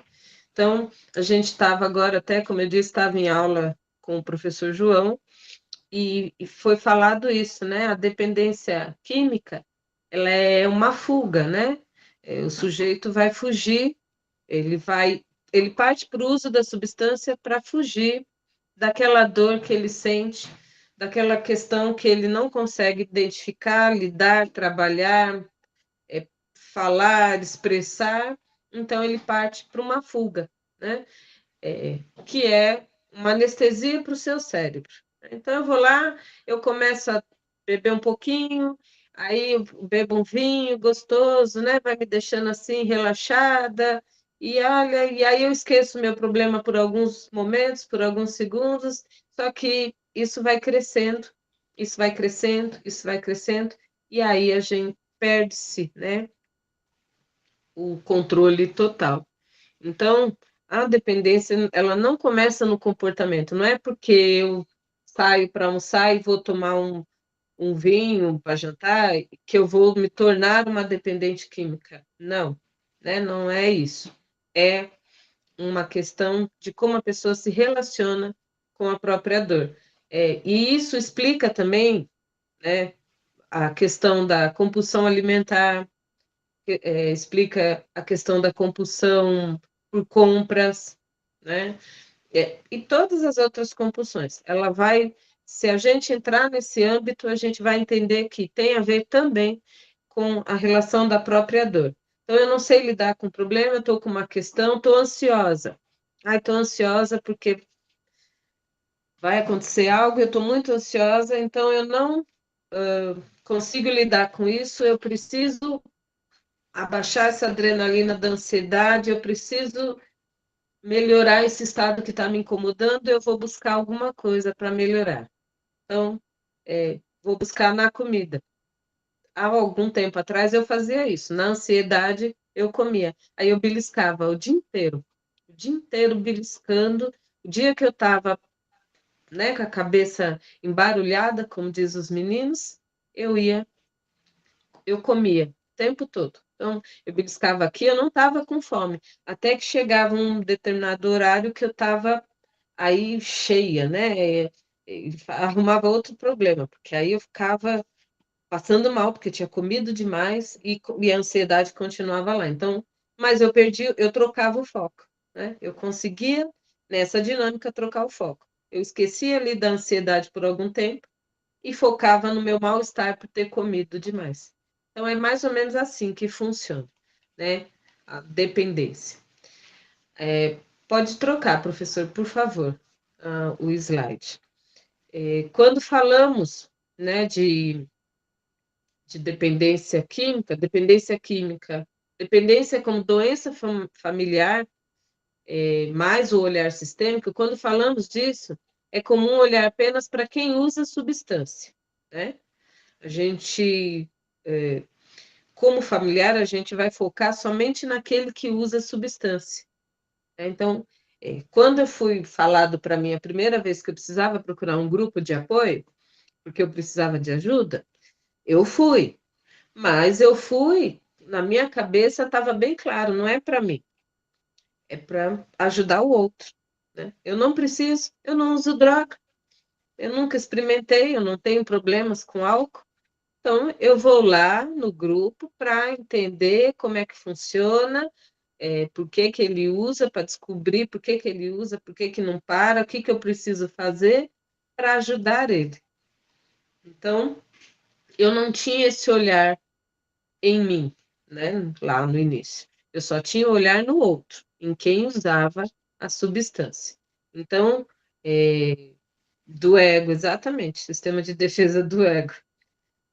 Então, a gente estava agora, até como eu disse, estava em aula com o professor João, e foi falado isso, né? A dependência química, ela é uma fuga, né? O sujeito vai fugir, ele parte para o uso da substância para fugir daquela dor que ele sente, daquela questão que ele não consegue identificar, lidar, trabalhar, falar, expressar, então ele parte para uma fuga, né? Que é uma anestesia para o seu cérebro. Então, eu vou lá, eu começo a beber um pouquinho, aí eu bebo um vinho gostoso, né? Vai me deixando assim, relaxada, e olha, e aí eu esqueço meu problema por alguns momentos, por alguns segundos, só que isso vai crescendo, isso vai crescendo, isso vai crescendo, e aí a gente perde-se, né? O controle total. Então, a dependência, ela não começa no comportamento, não é porque eu saio para almoçar e vou tomar um vinho para jantar que eu vou me tornar uma dependente química. Não, né? Não é isso. É uma questão de como a pessoa se relaciona com a própria dor. E isso explica também, né, a questão da compulsão alimentar, explica a questão da compulsão por compras, né? E todas as outras compulsões. Ela vai, se a gente entrar nesse âmbito, a gente vai entender que tem a ver também com a relação da própria dor. Então, eu não sei lidar com o problema, eu estou com uma questão, estou ansiosa. Ai, estou ansiosa porque vai acontecer algo, eu estou muito ansiosa, então eu não consigo lidar com isso, eu preciso abaixar essa adrenalina da ansiedade, eu preciso melhorar esse estado que está me incomodando, eu vou buscar alguma coisa para melhorar. Então, vou buscar na comida. Há algum tempo atrás eu fazia isso. Na ansiedade, eu comia. Aí eu beliscava o dia inteiro beliscando. O dia que eu estava, né, com a cabeça embarulhada, como diz os meninos, eu comia o tempo todo. Então, eu beliscava aqui, eu não estava com fome. Até que chegava um determinado horário que eu estava aí cheia, né? E arrumava outro problema, porque aí eu ficava passando mal, porque tinha comido demais e a ansiedade continuava lá. Então, mas eu trocava o foco, né? Eu conseguia, nessa dinâmica, trocar o foco. Eu esquecia ali da ansiedade por algum tempo e focava no meu mal-estar por ter comido demais. Então, é mais ou menos assim que funciona, né? A dependência. Pode trocar, professor, por favor, o slide. Quando falamos, né, de dependência química, dependência como doença familiar, mais o olhar sistêmico, quando falamos disso, é comum olhar apenas para quem usa substância, né? A gente, como familiar, a gente vai focar somente naquele que usa substância, né? Então, quando eu fui falado para mim a primeira vez que eu precisava procurar um grupo de apoio, porque eu precisava de ajuda, eu fui. Mas eu fui, na minha cabeça estava bem claro, não é para mim, é para ajudar o outro, né? Eu não preciso, eu não uso droga, eu nunca experimentei, eu não tenho problemas com álcool, então eu vou lá no grupo para entender como é que funciona, por que que ele usa, para descobrir por que que ele usa, por que que não para, o que que eu preciso fazer para ajudar ele. Então, eu não tinha esse olhar em mim, né, lá no início. Eu só tinha olhar no outro, em quem usava a substância. Então, do ego, exatamente, sistema de defesa do ego.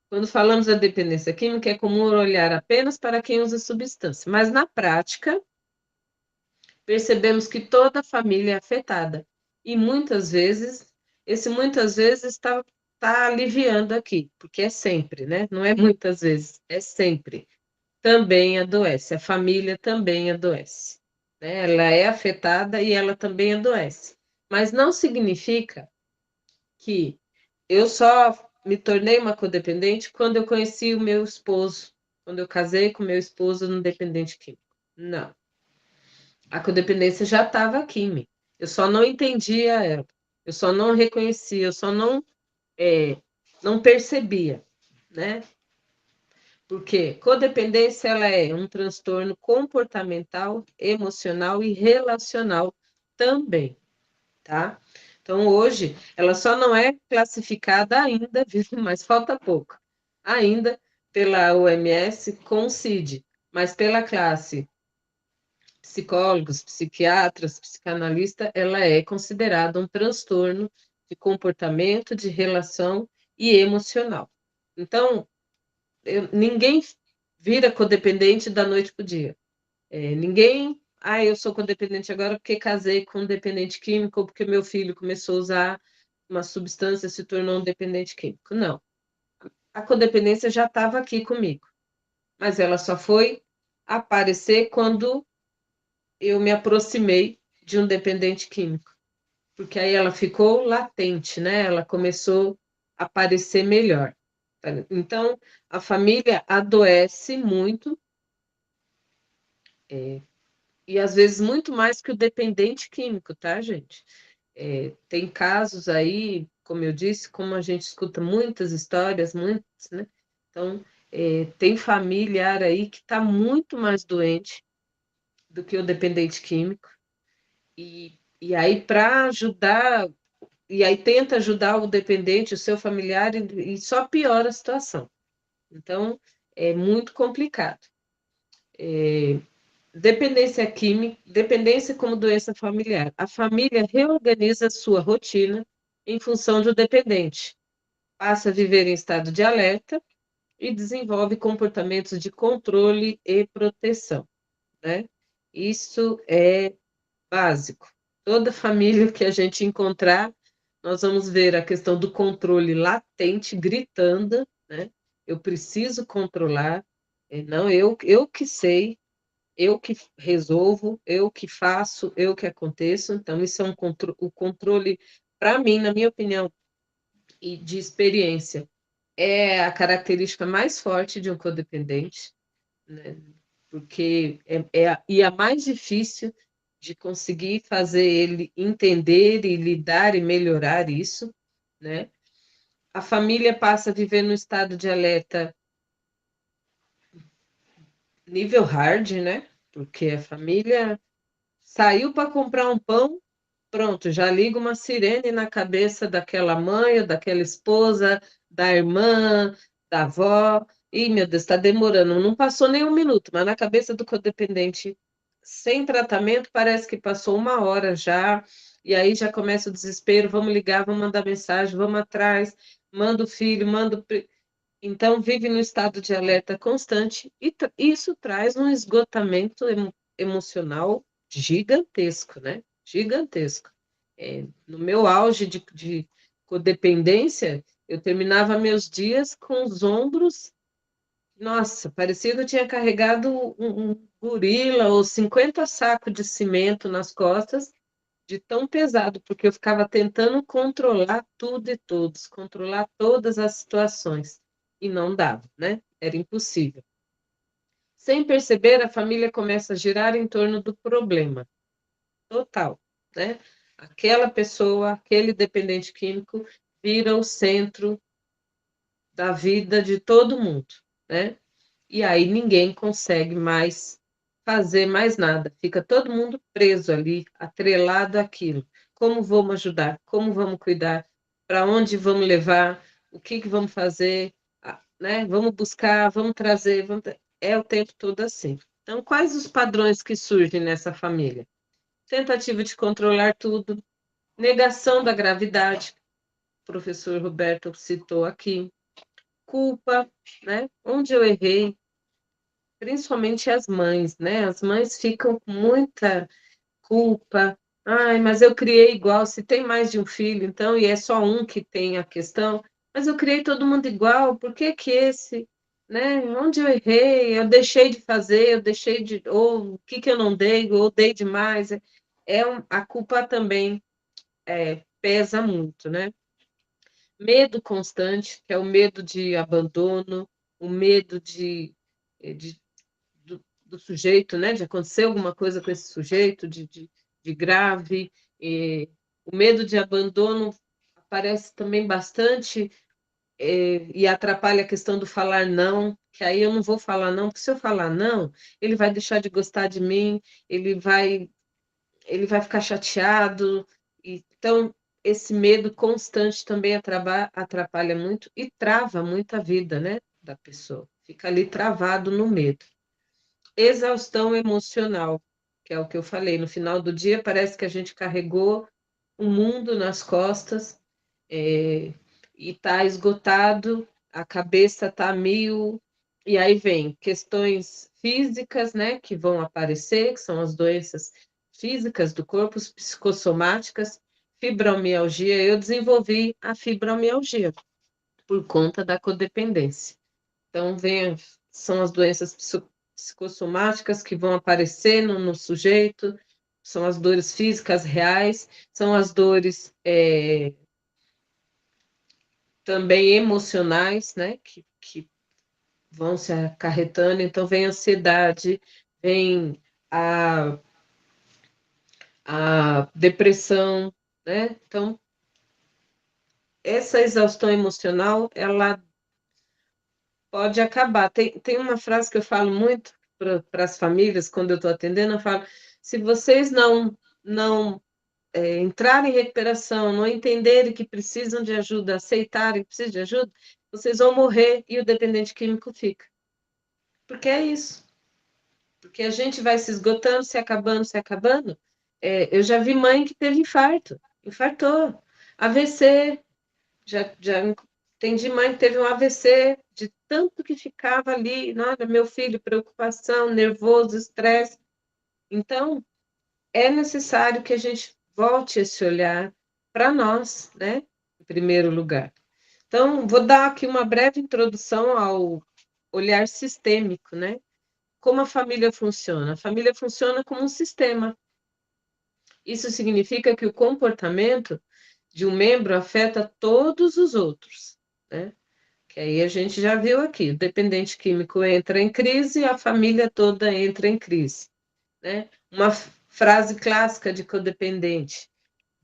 Quando falamos da dependência química, é comum olhar apenas para quem usa a substância, mas na prática, percebemos que toda a família é afetada. E muitas vezes está aliviando aqui, porque é sempre, né? Não é muitas vezes, é sempre. Também adoece, a família também adoece, né? Ela é afetada e ela também adoece. Mas não significa que eu só me tornei uma codependente quando eu conheci o meu esposo, quando eu casei com meu esposo no dependente químico. Não. A codependência já estava aqui em mim. Eu só não entendia ela. Eu só não reconhecia, eu só não percebia, né? Porque codependência ela é um transtorno comportamental, emocional e relacional também, tá? Então, hoje, ela só não é classificada ainda, mas falta pouco, ainda pela OMS com CID, mas pela classe psicólogos, psiquiatras, psicanalista, ela é considerada um transtorno de comportamento, de relação e emocional. Então, ninguém vira codependente da noite para o dia. Ninguém, eu sou codependente agora porque casei com um dependente químico ou porque meu filho começou a usar uma substância e se tornou um dependente químico. Não. A codependência já estava aqui comigo, mas ela só foi aparecer quando eu me aproximei de um dependente químico, porque aí ela ficou latente, né? Ela começou a aparecer melhor. Então, a família adoece muito, e às vezes muito mais que o dependente químico, tá, gente? Tem casos aí, como eu disse, como a gente escuta muitas histórias, muitas, né? Então, tem familiar aí que está muito mais doente do que o dependente químico, e aí para ajudar, e aí tenta ajudar o dependente, o seu familiar, e só piora a situação. Então, é muito complicado. Dependência química, dependência como doença familiar. A família reorganiza sua rotina em função do dependente, passa a viver em estado de alerta e desenvolve comportamentos de controle e proteção, né? Isso é básico. Toda família que a gente encontrar, nós vamos ver a questão do controle latente, gritando, né? Eu preciso controlar, não eu que sei, eu que resolvo, eu que faço, eu que aconteço. Então, isso é o controle, para mim, na minha opinião, e de experiência, é a característica mais forte de um codependente, né? Porque e a mais difícil de conseguir fazer ele entender e lidar e melhorar isso, né? A família passa a viver no estado de alerta nível hard, né? Porque a família saiu para comprar um pão, pronto, já liga uma sirene na cabeça daquela mãe, ou daquela esposa, da irmã, da avó. Ih, meu Deus, está demorando. Não passou nem um minuto, mas na cabeça do codependente, sem tratamento, parece que passou uma hora já. E aí já começa o desespero. Vamos ligar, vamos mandar mensagem, vamos atrás, manda o filho, manda o. Então, vive no estado de alerta constante, e isso traz um esgotamento emocional gigantesco, né? Gigantesco. No meu auge de codependência, eu terminava meus dias com os ombros, nossa, parecia que eu tinha carregado um gorila ou 50 sacos de cimento nas costas, de tão pesado, porque eu ficava tentando controlar tudo e todos, controlar todas as situações, e não dava, né? Era impossível. Sem perceber, a família começa a girar em torno do problema total, né? Aquela pessoa, aquele dependente químico, vira o centro da vida de todo mundo, né? E aí ninguém consegue mais fazer mais nada, fica todo mundo preso ali, atrelado àquilo. Como vamos ajudar? Como vamos cuidar? Para onde vamos levar? O que que vamos fazer? Né? Vamos buscar, vamos trazer, é o tempo todo assim. Então, quais os padrões que surgem nessa família? Tentativa de controlar tudo, negação da gravidade, o professor Roberto citou aqui, culpa, né? Onde eu errei, principalmente as mães, né? As mães ficam com muita culpa. Ai, mas eu criei igual. Se tem mais de um filho, então, e é só um que tem a questão, mas eu criei todo mundo igual, por que que esse, né? Onde eu errei? Eu deixei de fazer, eu deixei de, ou o que que eu não dei, ou dei demais. A culpa também pesa muito, né? Medo constante, que é o medo de abandono, o medo de do sujeito, né, de acontecer alguma coisa com esse sujeito, de grave. O medo de abandono aparece também bastante, e atrapalha a questão do falar não, que aí eu não vou falar não, porque se eu falar não, ele vai deixar de gostar de mim, ele vai ficar chateado. Então, esse medo constante também atrapalha muito e trava muito a vida, né, da pessoa. Fica ali travado no medo. Exaustão emocional, que é o que eu falei. No final do dia, parece que a gente carregou o mundo nas costas, e está esgotado, a cabeça está mil. E aí vem questões físicas, né, que vão aparecer, que são as doenças físicas do corpo, psicossomáticas, fibromialgia. Eu desenvolvi a fibromialgia por conta da codependência. Então, são as doenças psicossomáticas que vão aparecer no sujeito, são as dores físicas reais, são as dores também emocionais, né, que vão se acarretando. Então, vem a ansiedade, vem a, a depressão, né? Então, essa exaustão emocional, ela pode acabar. Tem uma frase que eu falo muito para as famílias, quando eu estou atendendo, eu falo, se vocês não entrarem em recuperação, não entenderem que precisam de ajuda, aceitarem que precisam de ajuda, vocês vão morrer e o dependente químico fica. Porque é isso. Porque a gente vai se esgotando, se acabando, se acabando. Eu já vi mãe que teve infarto, infartou, AVC, já entendi mãe que teve um AVC, de tanto que ficava ali, olha, meu filho, preocupação, nervoso, estresse. Então, é necessário que a gente volte esse olhar para nós, né? Em primeiro lugar. Então, vou dar aqui uma breve introdução ao olhar sistêmico, né? como a família funciona? A família funciona como um sistema. Isso significa que o comportamento de um membro afeta todos os outros, né? Que aí a gente já viu aqui, o dependente químico entra em crise, a família toda entra em crise, né? Uma frase clássica de codependente: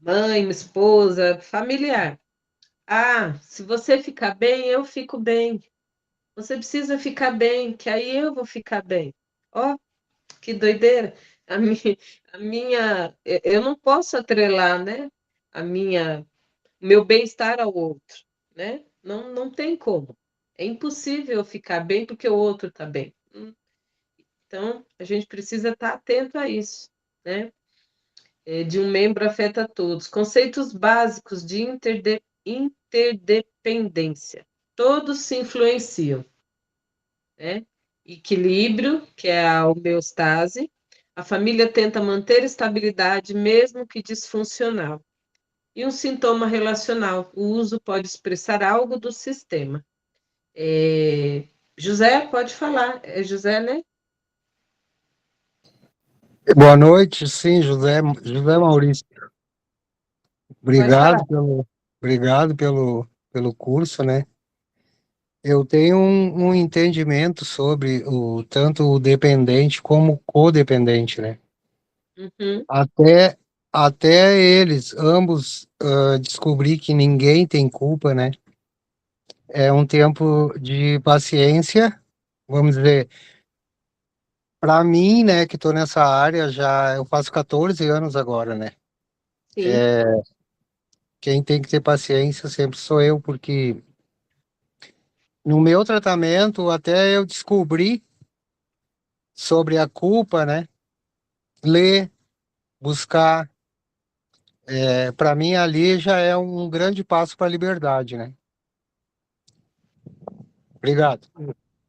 mãe, esposa, familiar. Ah, se você ficar bem, eu fico bem. Você precisa ficar bem, que aí eu vou ficar bem. Ó, que doideira. A minha, eu não posso atrelar, né? A minha, meu bem-estar ao outro, né? Não, não tem como. É impossível eu ficar bem porque o outro está bem. Então, a gente precisa estar atento a isso, né? De um membro afeta todos. Conceitos básicos de interdependência. Todos se influenciam, né? Equilíbrio, que é a homeostase. A família tenta manter estabilidade, mesmo que disfuncional. E um sintoma relacional. O uso pode expressar algo do sistema. José, pode falar. É José, né? Boa noite, sim, José Maurício. Pode falar. Obrigado pelo curso, né? Eu tenho um entendimento sobre tanto o dependente como o codependente, né? Uhum, Até eles, ambos, descobrir que ninguém tem culpa, né? É um tempo de paciência, vamos dizer, para mim, né, que estou nessa área já, eu faço 14 anos agora, né? sim. Quem tem que ter paciência sempre sou eu, porque no meu tratamento até eu descobri sobre a culpa, né? Ler, buscar, para mim ali já é um grande passo para a liberdade, né? Obrigado.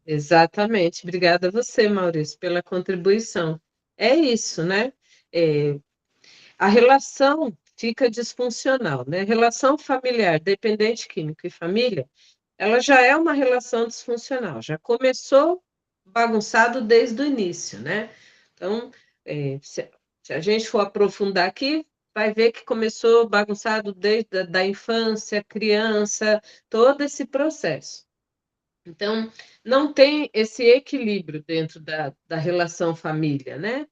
Exatamente. Obrigada a você, Maurício, pela contribuição. É isso, né? É, a relação fica disfuncional, né? Relação familiar, dependente químico e família, ela já é uma relação disfuncional, já começou bagunçado desde o início, né? Então, se a gente for aprofundar aqui, vai ver que começou bagunçado desde da infância, criança, todo esse processo. Então, não tem esse equilíbrio dentro da relação família, né?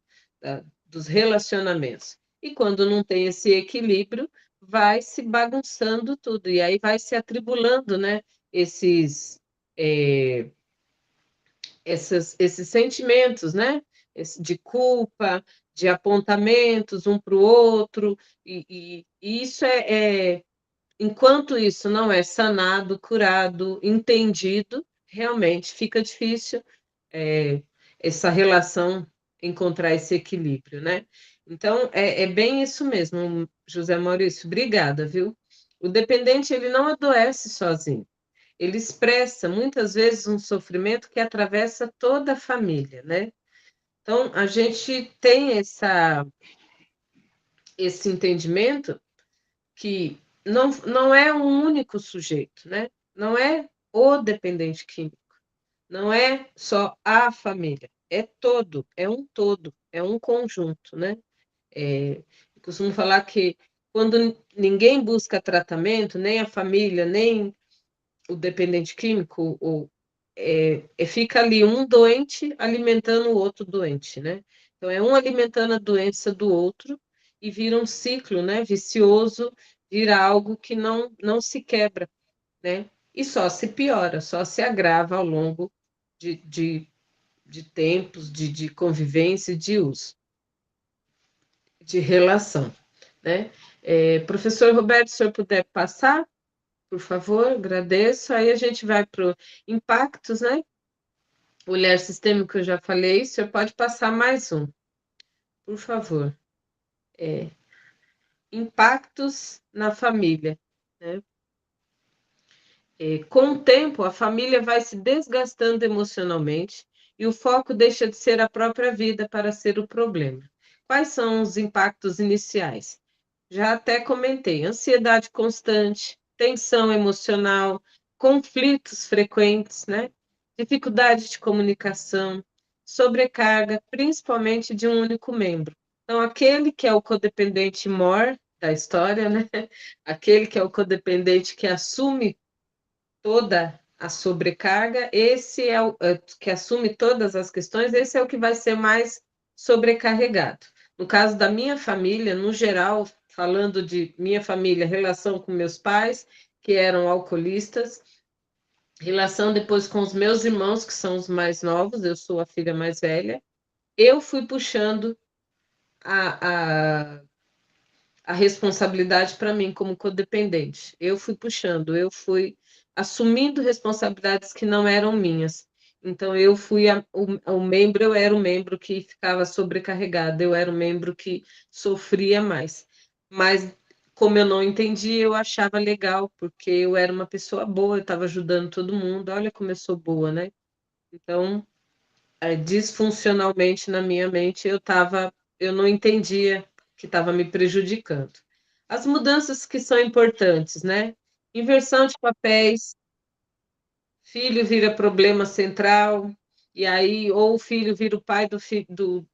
Dos relacionamentos. E quando não tem esse equilíbrio, vai se bagunçando tudo, e aí vai se atribulando, né? Esses, eh, esses sentimentos, né? De culpa, de apontamentos um para o outro, e isso enquanto isso não é sanado, curado, entendido, realmente fica difícil essa relação encontrar esse equilíbrio, né? Então, é bem isso mesmo, José Maurício, obrigada, viu? O dependente, ele não adoece sozinho, ele expressa, muitas vezes, um sofrimento que atravessa toda a família, né? Então, a gente tem esse entendimento que não é um único sujeito, né? Não é o dependente químico, não é só a família, é todo, é um conjunto, né? Eu costumo falar que quando ninguém busca tratamento, nem a família, nem o dependente químico, fica ali um doente alimentando o outro doente, né? Então, é um alimentando a doença do outro e vira um ciclo, né? Vicioso, vira algo que não se quebra, né? E só se piora, só se agrava ao longo de tempos, de convivência, de uso, de relação, né? Professor Roberto, se o senhor puder passar, por favor, agradeço. Aí a gente vai para impactos, né? O olhar sistêmico eu já falei, o senhor pode passar mais um, por favor. Impactos na família, né? Com o tempo, a família vai se desgastando emocionalmente e o foco deixa de ser a própria vida para ser o problema. Quais são os impactos iniciais? Já até comentei: ansiedade constante, tensão emocional, conflitos frequentes, né? Dificuldade de comunicação, sobrecarga, principalmente de um único membro. Então, aquele que é o codependente mor da história, né? Aquele que é o codependente que assume toda a sobrecarga, esse é o que assume todas as questões, esse é o que vai ser mais sobrecarregado. No caso da minha família, no geral, falando de minha família, relação com meus pais, que eram alcoolistas, relação depois com os meus irmãos, que são os mais novos, eu sou a filha mais velha, eu fui puxando a responsabilidade para mim como codependente. Eu fui puxando, eu fui assumindo responsabilidades que não eram minhas. Então, eu fui o membro, eu era o membro que ficava sobrecarregado, eu era o membro que sofria mais. Mas, como eu não entendi, eu achava legal, porque eu era uma pessoa boa, eu estava ajudando todo mundo, olha como eu sou boa, né? Então, disfuncionalmente na minha mente, eu não entendia que estava me prejudicando. As mudanças que são importantes, né? Inversão de papéis, filho vira problema central, e aí, ou o filho vira o pai do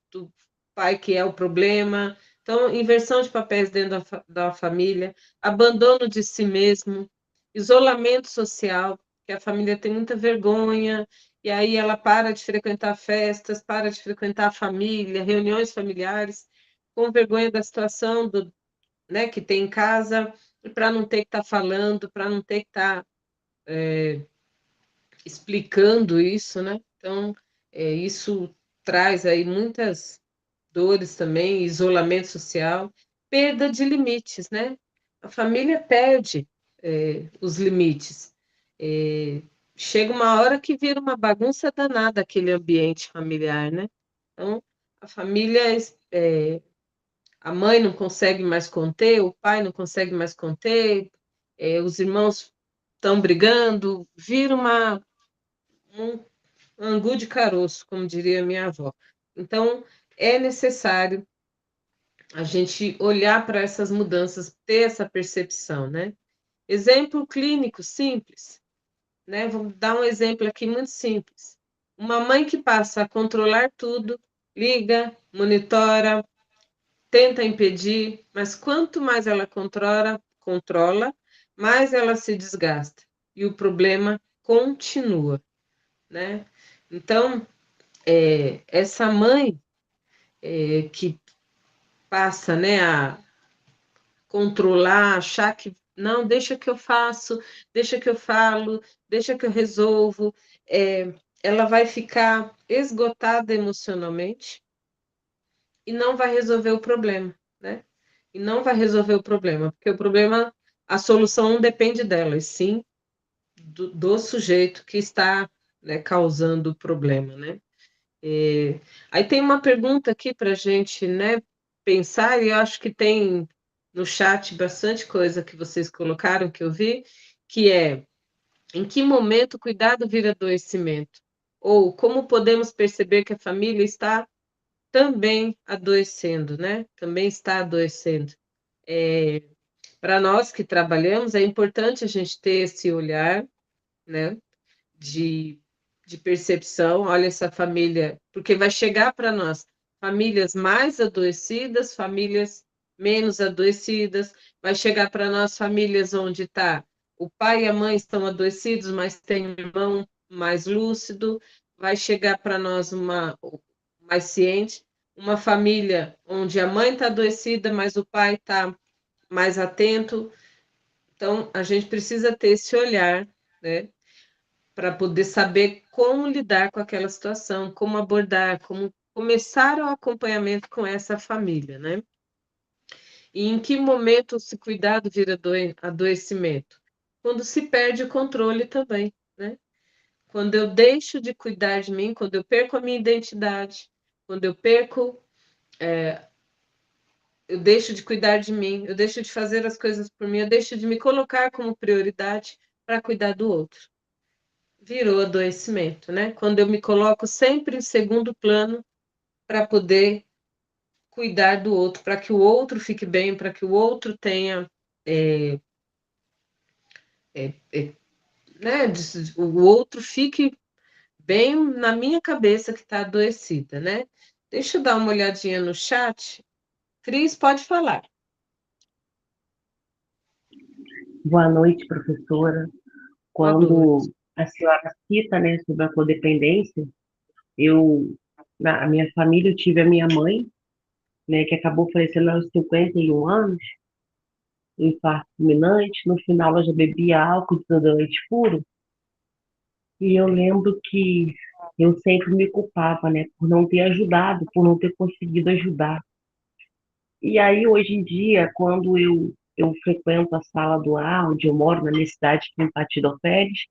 pai que é o problema. Então, inversão de papéis dentro da família, abandono de si mesmo, isolamento social, que a família tem muita vergonha, e aí ela para de frequentar festas, para de frequentar a família, reuniões familiares, com vergonha da situação né, que tem em casa, e para não ter que estar falando, para não ter que estar explicando isso, né? Então, isso traz aí muitas dores também, isolamento social, perda de limites, né? A família perde os limites. Chega uma hora que vira uma bagunça danada aquele ambiente familiar, né? Então, a família, a mãe não consegue mais conter, o pai não consegue mais conter, os irmãos estão brigando, vira um angu de caroço, como diria minha avó. Então, é necessário a gente olhar para essas mudanças, ter essa percepção, né? Exemplo clínico simples, né? Vou dar um exemplo aqui muito simples. Uma mãe que passa a controlar tudo, liga, monitora, tenta impedir, mas quanto mais ela controla, mais ela se desgasta e o problema continua, né? Então, essa mãe que passa, né, a controlar, achar que não, deixa que eu faço, deixa que eu falo, deixa que eu resolvo, ela vai ficar esgotada emocionalmente e não vai resolver o problema, né? E não vai resolver o problema, porque o problema, a solução não depende dela, e sim do sujeito que está, né, causando o problema, né? Aí tem uma pergunta aqui para a gente, né, pensar, e eu acho que tem no chat bastante coisa que vocês colocaram, que eu vi, que é, em que momento o cuidado vira adoecimento? Ou como podemos perceber que a família está também adoecendo, né? Também está adoecendo. Para nós que trabalhamos, é importante a gente ter esse olhar, né, de, de percepção. Olha essa família, porque vai chegar para nós famílias mais adoecidas, famílias menos adoecidas, vai chegar para nós famílias onde está o pai e a mãe estão adoecidos, mas tem um irmão mais lúcido, vai chegar para nós uma mais ciente, uma família onde a mãe está adoecida, mas o pai está mais atento. Então, a gente precisa ter esse olhar, né, para poder saber como lidar com aquela situação, como abordar, como começar o acompanhamento com essa família, né? E em que momento esse cuidado vira adoecimento? Quando se perde o controle também, né? Quando eu deixo de cuidar de mim, quando eu perco a minha identidade, quando eu deixo de cuidar de mim, eu deixo de fazer as coisas por mim, eu deixo de me colocar como prioridade para cuidar do outro. Virou adoecimento, né? Quando eu me coloco sempre em segundo plano para poder cuidar do outro, para que o outro fique bem, para que o outro tenha, né? O outro fique bem na minha cabeça que está adoecida, né? Deixa eu dar uma olhadinha no chat. Cris, pode falar. Boa noite, professora. Boa noite. Quando a senhora cita, né, sobre a codependência, na minha família, eu tive a minha mãe, né, que acabou falecendo aos 51 anos, um infarto fulminante. No final, ela já bebia álcool, desodorante puro, e eu lembro que eu sempre me culpava, né, por não ter ajudado, por não ter conseguido ajudar. E aí, hoje em dia, quando eu frequento a sala do ar, onde eu moro, na minha cidade, aqui em Patidoféres,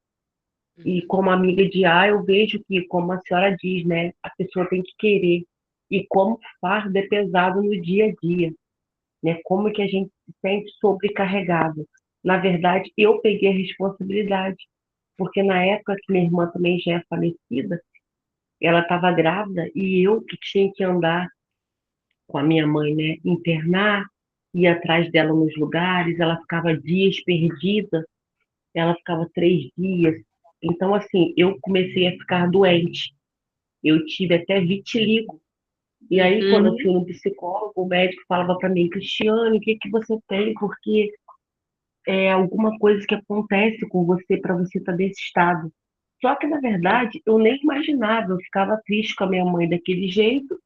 e como amiga de A, eu vejo que, como a senhora diz, né, a pessoa tem que querer. E como o fardo é pesado no dia a dia, né? Como que a gente se sente sobrecarregado. Na verdade, eu peguei a responsabilidade, porque na época que minha irmã também já é falecida, ela estava grávida e eu que tinha que andar com a minha mãe, né, internar, ir atrás dela nos lugares, ela ficava dias perdida, ela ficava 3 dias. Então, assim, eu comecei a ficar doente. Eu tive até vitiligo. E aí, quando eu fui no psicólogo, o médico falava para mim, Cristiane, o que que você tem? Porque é alguma coisa que acontece com você para você estar desse estado. Só que, na verdade, eu nem imaginava. Eu ficava triste com a minha mãe daquele jeito,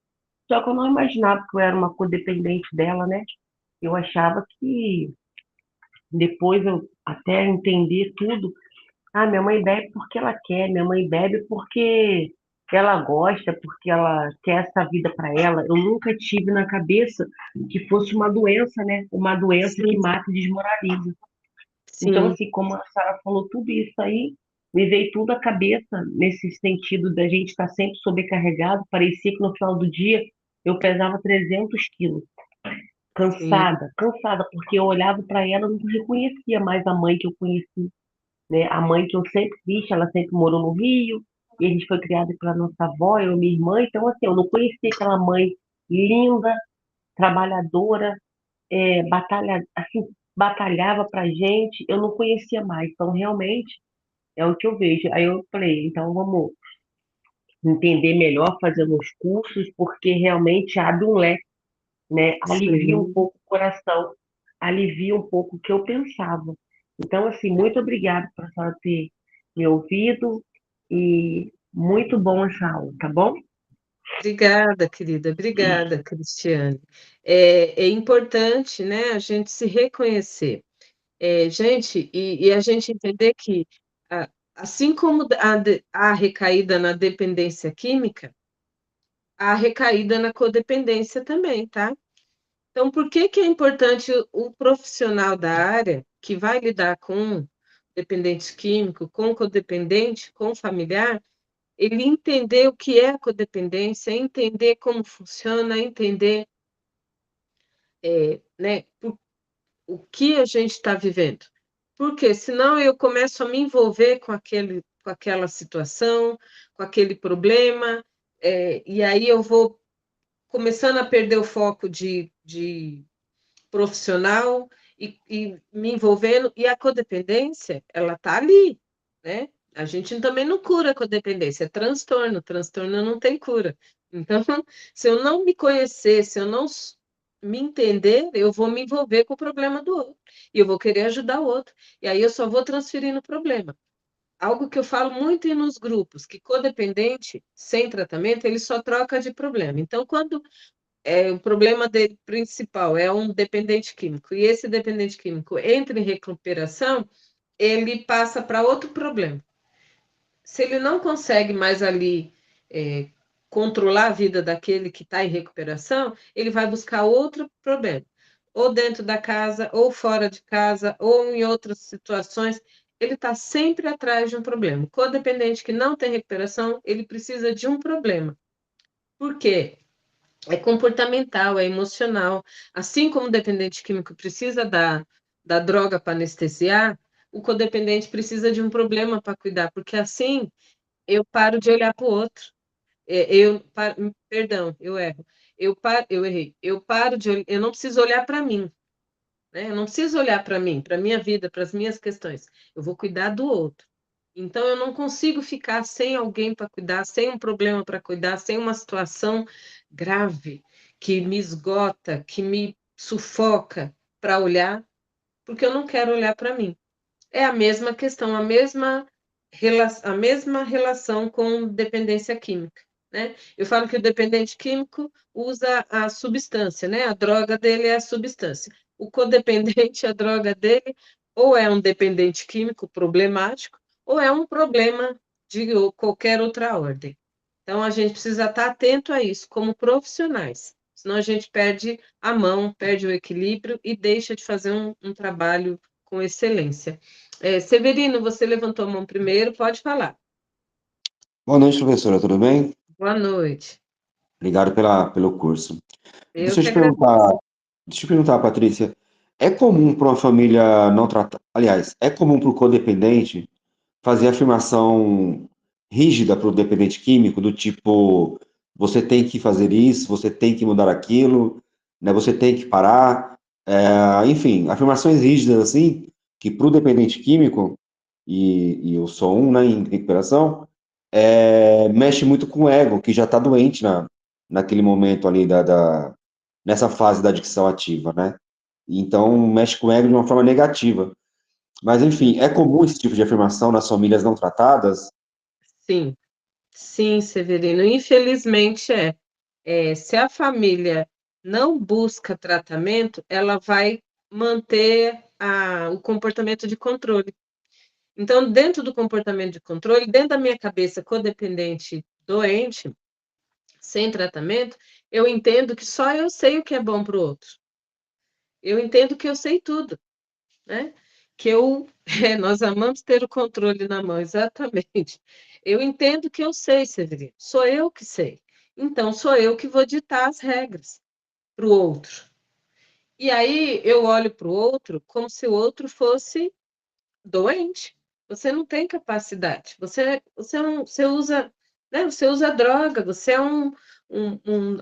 só que eu não imaginava que eu era uma codependente dela, né? Eu achava que depois eu até entender tudo. Ah, minha mãe bebe porque ela quer, minha mãe bebe porque ela gosta, porque ela quer essa vida para ela. Eu nunca tive na cabeça que fosse uma doença, né? Uma doença que Sim, mata e desmoraliza. Então, sim, assim, como a senhora falou tudo isso aí, me veio tudo à cabeça nesse sentido da gente estar sempre sobrecarregado. Parecia que no final do dia eu pesava 300 quilos, sim, cansada, cansada, porque eu olhava para ela e não reconhecia mais a mãe que eu conheci, né? A mãe que eu sempre quis, ela sempre morou no Rio, e a gente foi criada pela nossa avó, eu e minha irmã, então assim, eu não conhecia aquela mãe linda, trabalhadora, assim, batalhava pra gente, eu não conhecia mais, então realmente é o que eu vejo. Aí eu falei, então vamos entender melhor fazendo os cursos, porque realmente abre um leque, né? Alivia um sim. pouco o coração, alivia um pouco o que eu pensava. Então, assim, muito obrigada por a senhora ter me ouvido e muito bom essa aula, tá bom? Obrigada, querida. Obrigada, Cristiane. É importante, né, a gente se reconhecer. Gente, e a gente entender que, assim como há recaída na dependência química, há recaída na codependência também, tá? Então, por que que é importante o profissional da área que vai lidar com dependente químico, com codependente, com familiar, ele entender o que é a codependência, entender como funciona, entender, né, o que a gente está vivendo. Porque senão eu começo a me envolver com aquela situação, com aquele problema, e aí eu vou começando a perder o foco de profissional e me envolvendo, e a codependência, ela está ali, né? A gente também não cura a codependência, é transtorno, transtorno não tem cura. Então, se eu não me conhecer, se eu não me entender, eu vou me envolver com o problema do outro, e eu vou querer ajudar o outro, e aí eu só vou transferindo o problema. Algo que eu falo muito nos grupos, que codependente, sem tratamento, ele só troca de problema. Então, quando o problema dele principal é um dependente químico, e esse dependente químico entra em recuperação, ele passa para outro problema. Se ele não consegue mais ali controlar a vida daquele que está em recuperação, ele vai buscar outro problema, ou dentro da casa, ou fora de casa, ou em outras situações. Ele está sempre atrás de um problema. O codependente que não tem recuperação, ele precisa de um problema. Por quê? É comportamental, é emocional. Assim como o dependente químico precisa da droga para anestesiar, o codependente precisa de um problema para cuidar, porque assim eu paro de olhar para o outro. Perdão, eu erro. Eu errei. Eu não preciso olhar para mim, né? Eu não preciso olhar para mim, para minha vida, para as minhas questões. Eu vou cuidar do outro. Então, eu não consigo ficar sem alguém para cuidar, sem um problema para cuidar, sem uma situação grave que me esgota, que me sufoca para olhar, porque eu não quero olhar para mim. É a mesma questão, a mesma relação com dependência química, né? Eu falo que o dependente químico usa a substância, né? A droga dele é a substância. O codependente, a droga dele, ou é um dependente químico problemático, ou é um problema de qualquer outra ordem. Então, a gente precisa estar atento a isso, como profissionais, senão a gente perde a mão, perde o equilíbrio e deixa de fazer um trabalho com excelência. Severino, você levantou a mão primeiro, pode falar. Boa noite, professora, tudo bem? Boa noite. Obrigado pelo curso. Eu que agradeço. Deixa eu perguntar, Patrícia, é comum para uma família não tratar, aliás, é comum para o codependente fazer afirmação rígida para o dependente químico, do tipo, você tem que fazer isso, você tem que mudar aquilo, né, você tem que parar, enfim, afirmações rígidas assim, que para o dependente químico, e eu sou um, né, em recuperação, mexe muito com o ego, que já está doente naquele momento ali nessa fase da adicção ativa, né? Então, mexe com o ego de uma forma negativa. Mas, enfim, é comum esse tipo de afirmação nas famílias não tratadas? Sim, sim, Severino. Infelizmente se a família não busca tratamento, ela vai manter o comportamento de controle. Então, dentro do comportamento de controle, dentro da minha cabeça codependente doente, sem tratamento, eu entendo que só eu sei o que é bom para o outro. Eu entendo que eu sei tudo, né? Nós amamos ter o controle na mão, exatamente. Eu entendo que eu sei, Severino, sou eu que sei. Então, sou eu que vou ditar as regras para o outro. E aí, eu olho para o outro como se o outro fosse doente. Você não tem capacidade. Você usa, né? Você usa droga, você é um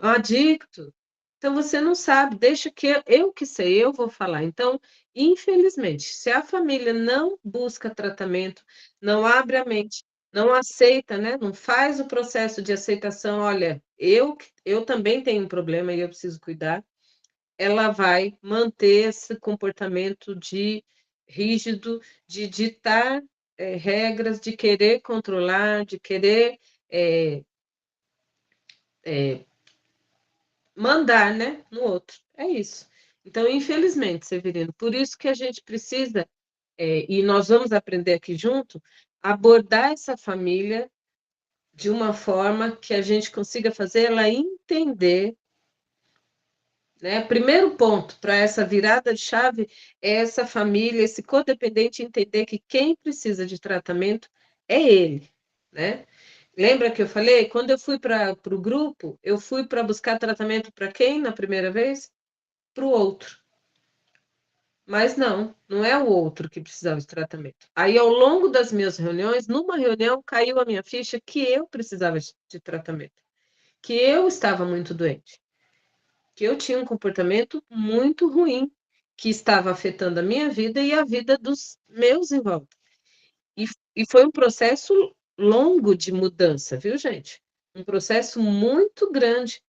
adicto. Então, você não sabe, deixa que eu que sei, eu vou falar. Então, infelizmente, se a família não busca tratamento, não abre a mente, não aceita, né? Não faz o processo de aceitação, olha, eu também tenho um problema e eu preciso cuidar, ela vai manter esse comportamento de rígido, de ditar regras, de querer controlar, de querer mandar, né, no outro. É isso. Então, infelizmente, Severino, por isso que a gente precisa, e nós vamos aprender aqui junto, abordar essa família de uma forma que a gente consiga fazer ela entender, né? Primeiro ponto para essa virada de chave é essa família, esse codependente entender que quem precisa de tratamento é ele, né? Lembra que eu falei? Quando eu fui para o grupo, eu fui para buscar tratamento para quem na primeira vez? Para o outro. Mas não é o outro que precisava de tratamento. Aí, ao longo das minhas reuniões, numa reunião, caiu a minha ficha que eu precisava de tratamento, que eu estava muito doente, que eu tinha um comportamento muito ruim, que estava afetando a minha vida e a vida dos meus em volta. E foi um processo longo de mudança, viu, gente? Um processo muito grande.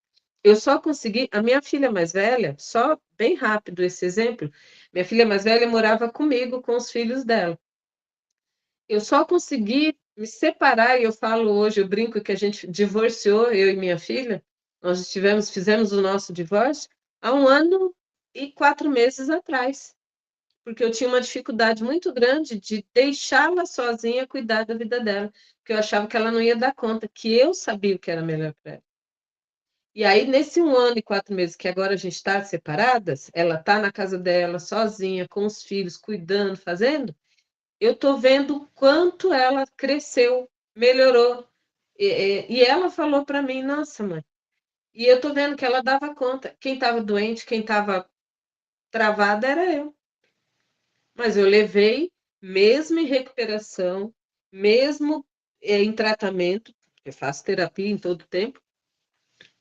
Eu só consegui, a minha filha mais velha, só bem rápido esse exemplo, minha filha mais velha morava comigo, com os filhos dela. Eu só consegui me separar, e eu falo hoje, eu brinco que a gente divorciou, eu e minha filha, fizemos o nosso divórcio há 1 ano e 4 meses atrás, porque eu tinha uma dificuldade muito grande de deixá-la sozinha cuidar da vida dela, porque eu achava que ela não ia dar conta, que eu sabia o que era melhor para ela. E aí, nesse 1 ano e 4 meses que agora a gente está separadas, ela está na casa dela, sozinha, com os filhos, cuidando, fazendo, eu estou vendo o quanto ela cresceu, melhorou. E ela falou para mim, nossa, mãe, e eu estou vendo que ela dava conta. Quem estava doente, quem estava travada era eu. Mas eu levei, mesmo em recuperação, mesmo em tratamento, eu faço terapia em todo tempo,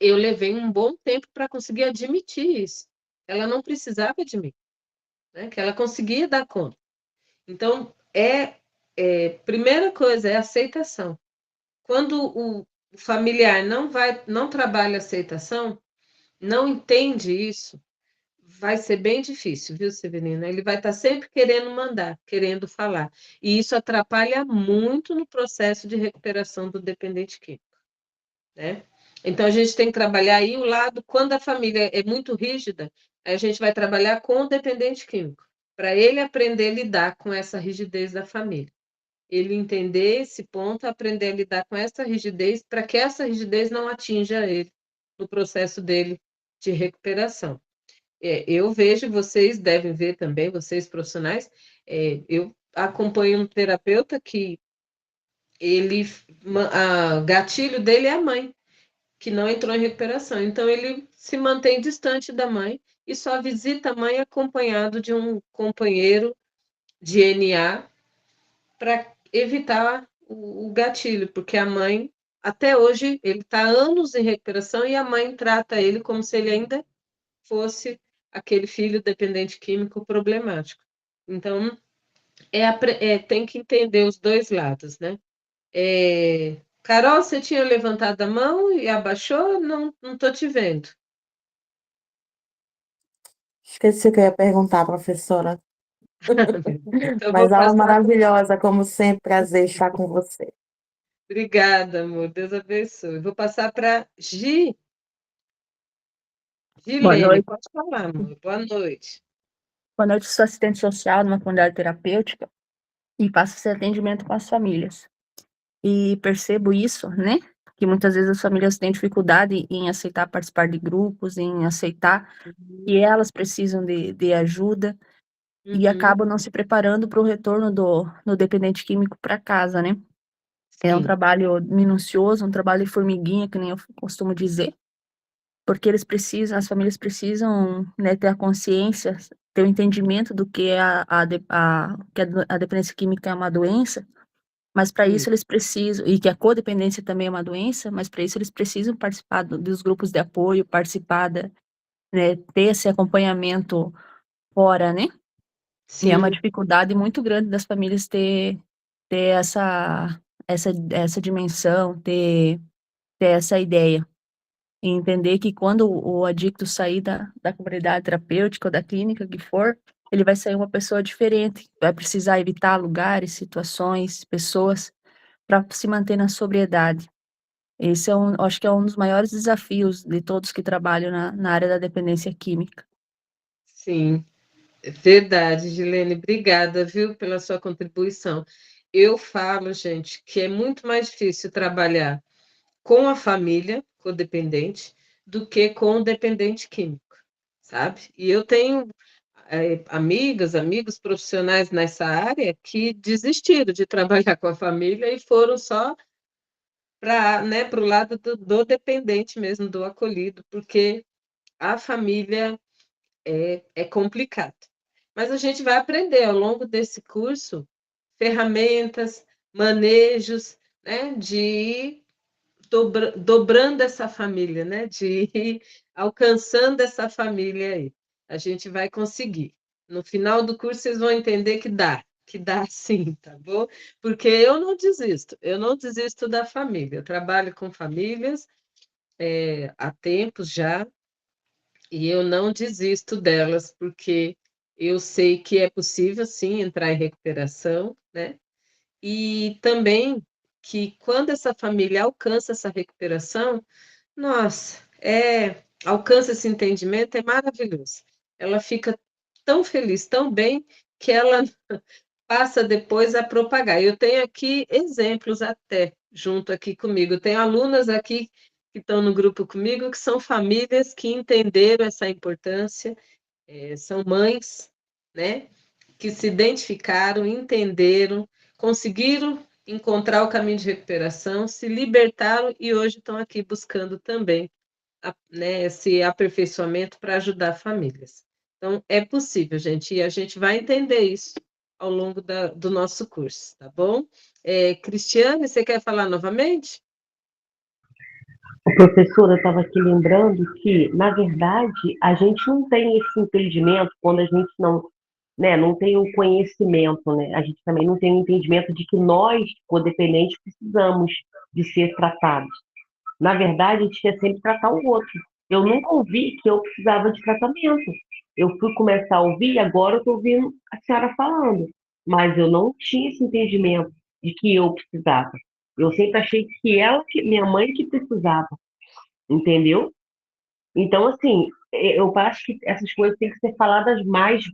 eu levei um bom tempo para conseguir admitir isso. Ela não precisava de mim, né? Que ela conseguia dar conta. Então, primeira coisa é aceitação. Quando o familiar não trabalha aceitação, não entende isso, vai ser bem difícil, viu, Severina? Ele vai estar sempre querendo mandar, querendo falar. E isso atrapalha muito no processo de recuperação do dependente químico, né? Então, a gente tem que trabalhar aí o lado, quando a família é muito rígida, a gente vai trabalhar com o dependente químico, para ele aprender a lidar com essa rigidez da família. Ele entender esse ponto, aprender a lidar com essa rigidez, para que essa rigidez não atinja ele no processo dele de recuperação. Eu vejo, vocês devem ver também, vocês profissionais, eu acompanho um terapeuta que o gatilho dele é a mãe, que não entrou em recuperação. Então, ele se mantém distante da mãe e só visita a mãe acompanhado de um companheiro de NA para evitar o gatilho, porque a mãe, até hoje, ele está anos em recuperação e a mãe trata ele como se ele ainda fosse aquele filho dependente químico problemático. Então, tem que entender os dois lados, né? Carol, você tinha levantado a mão e abaixou? Não estou te vendo. Esqueci o que eu ia perguntar, professora. Então, Mas vou aula passar. maravilhosa, como sempre, prazer estar com você. Obrigada, amor. Deus abençoe. Vou passar para Boa Gilene. noite. Pode falar, amor. Boa noite. Boa noite, sou assistente social numa comunidade terapêutica e faço esse atendimento com as famílias. E percebo isso, né? Que muitas vezes as famílias têm dificuldade em aceitar participar de grupos, em aceitar que elas precisam de ajuda e acabam não se preparando para o retorno do dependente químico para casa, né? É um Sim. trabalho minucioso, um trabalho de formiguinha, que nem eu costumo dizer, porque as famílias precisam, né, ter a consciência, ter o entendimento do que que a dependência química é uma doença, mas para isso eles precisam, e que a codependência também é uma doença, mas para isso eles precisam participar dos grupos de apoio, né, ter esse acompanhamento fora, né? E é uma Sim. dificuldade muito grande das famílias ter essa dimensão, ter essa ideia. E entender que quando o adicto sair da comunidade terapêutica ou da clínica que for, ele vai sair uma pessoa diferente, vai precisar evitar lugares, situações, pessoas, para se manter na sobriedade. Esse acho que é um dos maiores desafios de todos que trabalham na área da dependência química. Sim, é verdade, Gilene. Obrigada, viu, pela sua contribuição. Eu falo, gente, que é muito mais difícil trabalhar com a família codependente do que com o dependente químico, sabe? E eu tenho amigos profissionais nessa área que desistiram de trabalhar com a família e foram só para, né, o lado do dependente mesmo, do acolhido, porque a família é complicado. Mas a gente vai aprender ao longo desse curso ferramentas, manejos, né, de ir dobrando essa família, né, de ir alcançando essa família aí. A gente vai conseguir. No final do curso, vocês vão entender que dá sim, tá bom? Porque eu não desisto da família. Eu trabalho com famílias há tempos já, e eu não desisto delas, porque eu sei que é possível, sim, entrar em recuperação, né? E também que quando essa família alcança essa recuperação, nossa, alcança esse entendimento, é maravilhoso. Ela fica tão feliz, tão bem, que ela passa depois a propagar. Eu tenho aqui exemplos até junto aqui comigo. Eu tenho alunas aqui que estão no grupo comigo, que são famílias que entenderam essa importância, são mães, né, que se identificaram, entenderam, conseguiram encontrar o caminho de recuperação, se libertaram e hoje estão aqui buscando também, né, esse aperfeiçoamento para ajudar famílias. Então, é possível, gente, e a gente vai entender isso ao longo do nosso curso, tá bom? Cristiane, você quer falar novamente? Professora, eu estava aqui lembrando que, na verdade, a gente não tem esse entendimento quando a gente né, não tem o conhecimento, né? A gente também não tem o entendimento de que nós, codependentes, precisamos de ser tratados. Na verdade, a gente quer sempre tratar o outro. Eu nunca ouvi que eu precisava de tratamento. Eu fui começar a ouvir e agora eu estou ouvindo a senhora falando. Mas eu não tinha esse entendimento de que eu precisava. Eu sempre achei que ela, minha mãe, que precisava. Entendeu? Então, assim, eu acho que essas coisas têm que ser faladas mais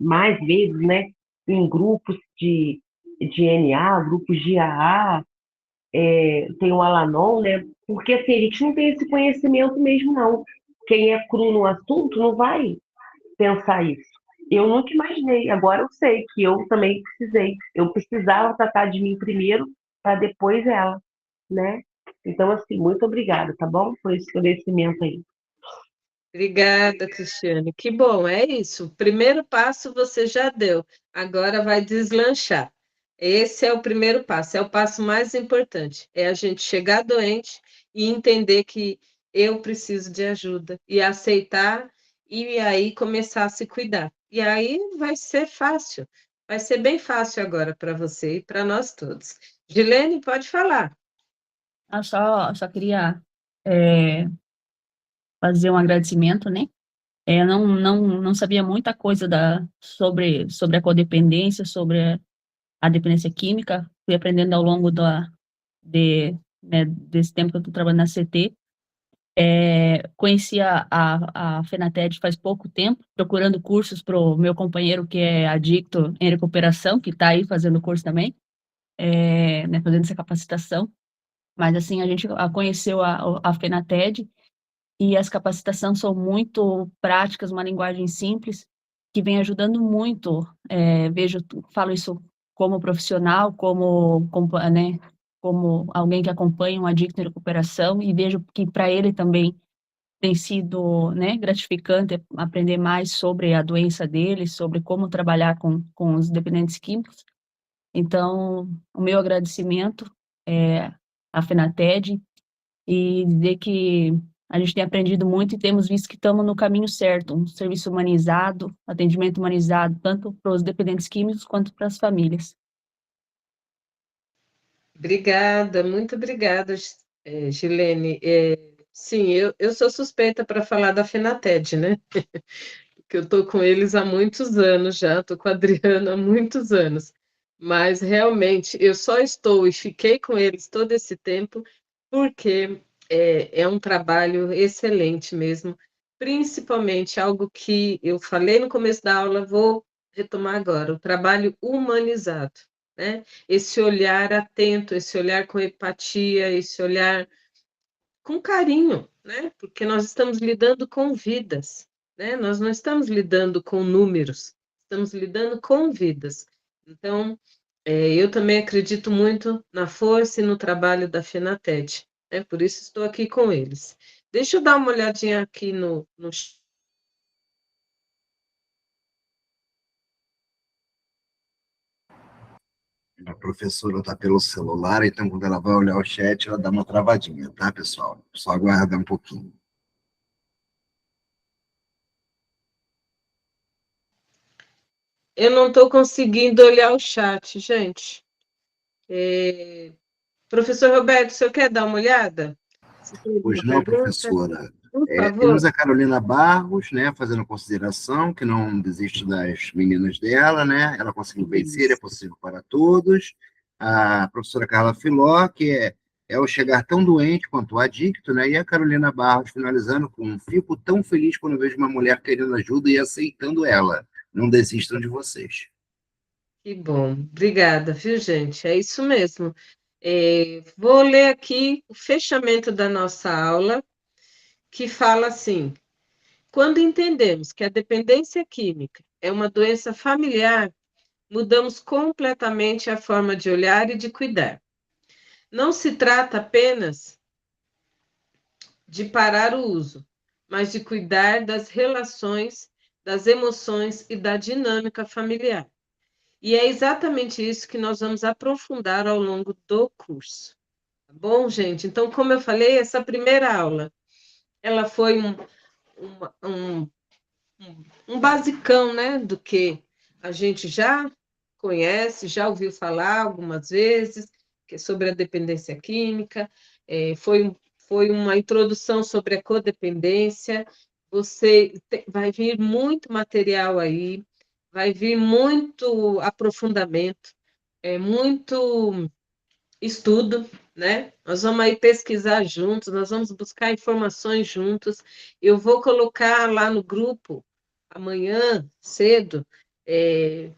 vezes, né? Em grupos de NA, grupos de AA, tem o Alanon, né? Porque assim, a gente não tem esse conhecimento mesmo, não. Quem é cru no assunto não vai pensar isso. Eu nunca imaginei, agora eu sei que eu também precisei. Eu precisava tratar de mim primeiro, para depois ela, né? Então, assim, muito obrigada, tá bom? Por esse esclarecimento aí. Obrigada, Cristiane. Que bom, é isso. O primeiro passo você já deu, agora vai deslanchar. Esse é o primeiro passo, é o passo mais importante. É a gente chegar doente e entender que eu preciso de ajuda e aceitar e aí começar a se cuidar. E aí vai ser fácil, vai ser bem fácil agora para você e para nós todos. Gilene, pode falar. Eu só queria é, fazer um agradecimento, né? Não sabia muita coisa sobre a codependência, sobre a dependência química. Fui aprendendo ao longo desse tempo que eu estou trabalhando na CT. Conheci a FENATED faz pouco tempo, procurando cursos para o meu companheiro que é adicto em recuperação, que está aí fazendo curso também, né, fazendo essa capacitação. Mas, assim, a gente conheceu a FENATED e as capacitações são muito práticas, uma linguagem simples, que vem ajudando muito. Falo isso como profissional, né, como alguém que acompanha um adicto em recuperação, e vejo que para ele também tem sido, né, gratificante aprender mais sobre a doença dele, sobre como trabalhar com os dependentes químicos. Então, o meu agradecimento é à FENATED, e dizer que a gente tem aprendido muito e temos visto que estamos no caminho certo, um serviço humanizado, atendimento humanizado, tanto para os dependentes químicos quanto para as famílias. Obrigada, muito obrigada, Gilene. Sim, eu sou suspeita para falar da FENATED, né? Porque eu estou com eles há muitos anos já, estou com a Adriana há muitos anos. Mas realmente eu só estou e fiquei com eles todo esse tempo porque é um trabalho excelente mesmo, principalmente algo que eu falei no começo da aula, vou retomar agora, o trabalho humanizado, né? Esse olhar atento, esse olhar com empatia, esse olhar com carinho, né? Porque nós estamos lidando com vidas, né? Nós não estamos lidando com números, estamos lidando com vidas. Então, eu também acredito muito na força e no trabalho da FENATED, né? Por isso estou aqui com eles. Deixa eu dar uma olhadinha aqui no A professora está pelo celular, então quando ela vai olhar o chat, ela dá uma travadinha, tá, pessoal? Só aguardar um pouquinho. Eu não estou conseguindo olhar o chat, gente. Professor Roberto, o senhor quer dar uma olhada? Se tem Pois alguma não, pergunta? professora. Por favor. Temos a Carolina Barros, né, fazendo consideração, que não desiste das meninas dela, né? Ela conseguiu vencer, é possível para todos. A professora Carla Filó, que é o chegar tão doente quanto o adicto, né? E a Carolina Barros finalizando com: fico tão feliz quando vejo uma mulher querendo ajuda e aceitando ela. Não desistam de vocês. Que bom, obrigada, viu, gente? É isso mesmo. Vou ler aqui o fechamento da nossa aula, que fala assim: quando entendemos que a dependência química é uma doença familiar, mudamos completamente a forma de olhar e de cuidar. Não se trata apenas de parar o uso, mas de cuidar das relações, das emoções e da dinâmica familiar. E é exatamente isso que nós vamos aprofundar ao longo do curso. Tá bom, gente? Então, como eu falei, essa primeira aula, ela foi um basicão, né, do que a gente já conhece, já ouviu falar algumas vezes, que é sobre a dependência química, foi uma introdução sobre a codependência. Vai vir muito material aí, vai vir muito aprofundamento, muito estudo, né? Nós vamos aí pesquisar juntos, nós vamos buscar informações juntos. Eu vou colocar lá no grupo, amanhã, cedo,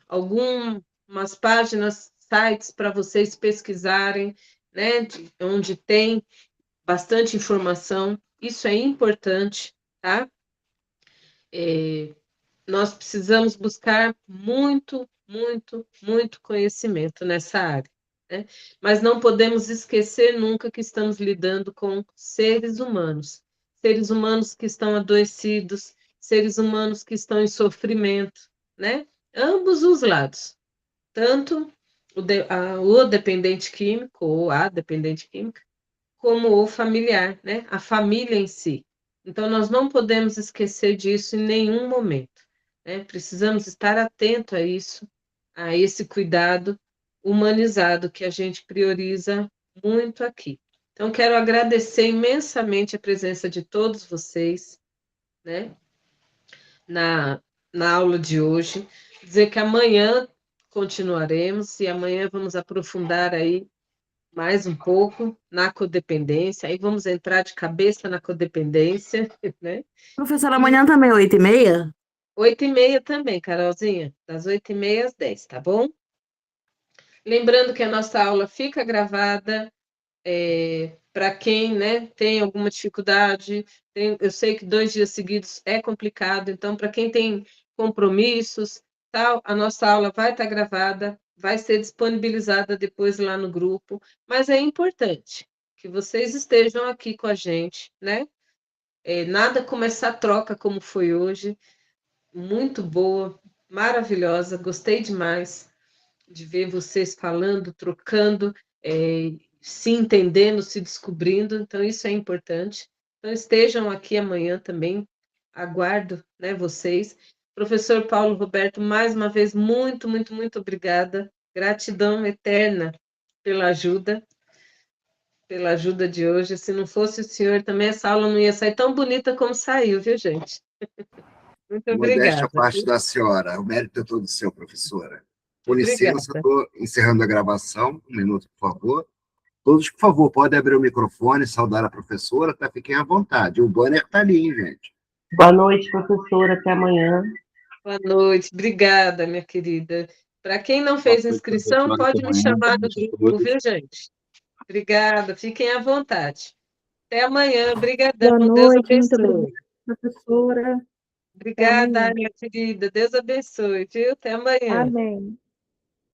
algumas páginas, sites para vocês pesquisarem, né? Onde tem bastante informação. Isso é importante, tá? Nós precisamos buscar muito, muito, muito conhecimento nessa área, né? Mas não podemos esquecer nunca que estamos lidando com seres humanos que estão adoecidos, seres humanos que estão em sofrimento, né? Ambos os lados, tanto o dependente químico ou a dependente química, como o familiar, né? A família em si. Então, nós não podemos esquecer disso em nenhum momento, né? Precisamos estar atento a isso, a esse cuidado humanizado que a gente prioriza muito aqui. Então, quero agradecer imensamente a presença de todos vocês, né? Na aula de hoje, dizer que amanhã continuaremos e amanhã vamos aprofundar aí mais um pouco na codependência, aí vamos entrar de cabeça na codependência, né? Professora, E amanhã também, 8h30? 8h30 também, Carolzinha, das 8h30 às 10, tá bom? Lembrando que a nossa aula fica gravada, para quem, né, tem alguma dificuldade, eu sei que 2 dias seguidos é complicado, então, para quem tem compromissos, tal, a nossa aula vai estar gravada, vai ser disponibilizada depois lá no grupo, mas é importante que vocês estejam aqui com a gente, né? Nada como essa troca como foi hoje, muito boa, maravilhosa, gostei demais de ver vocês falando, trocando, se entendendo, se descobrindo, então isso é importante. Então estejam aqui amanhã também, aguardo, né, vocês. Professor Paulo Roberto, mais uma vez, muito, muito, muito obrigada. Gratidão eterna pela ajuda de hoje. Se não fosse o senhor, também essa aula não ia sair tão bonita como saiu, viu, gente? Muito Modéstia à obrigada. parte da senhora, o mérito é todo seu, professora. Com licença, Obrigada. estou encerrando a gravação. Um minuto, por favor. Todos, por favor, podem abrir o microfone, saudar a professora, tá? Fiquem à vontade. O banner está ali, hein, gente? Boa noite, professora. Até amanhã. Boa noite, obrigada, minha querida. Para quem não fez inscrição, pode me chamar no grupo, viu, gente? Obrigada, fiquem à vontade. Até amanhã, Boa obrigadão, Deus noite, muito obrigada, abençoe. professora. Até Obrigada, amanhã. minha querida, Deus abençoe, viu? Até amanhã. Amém.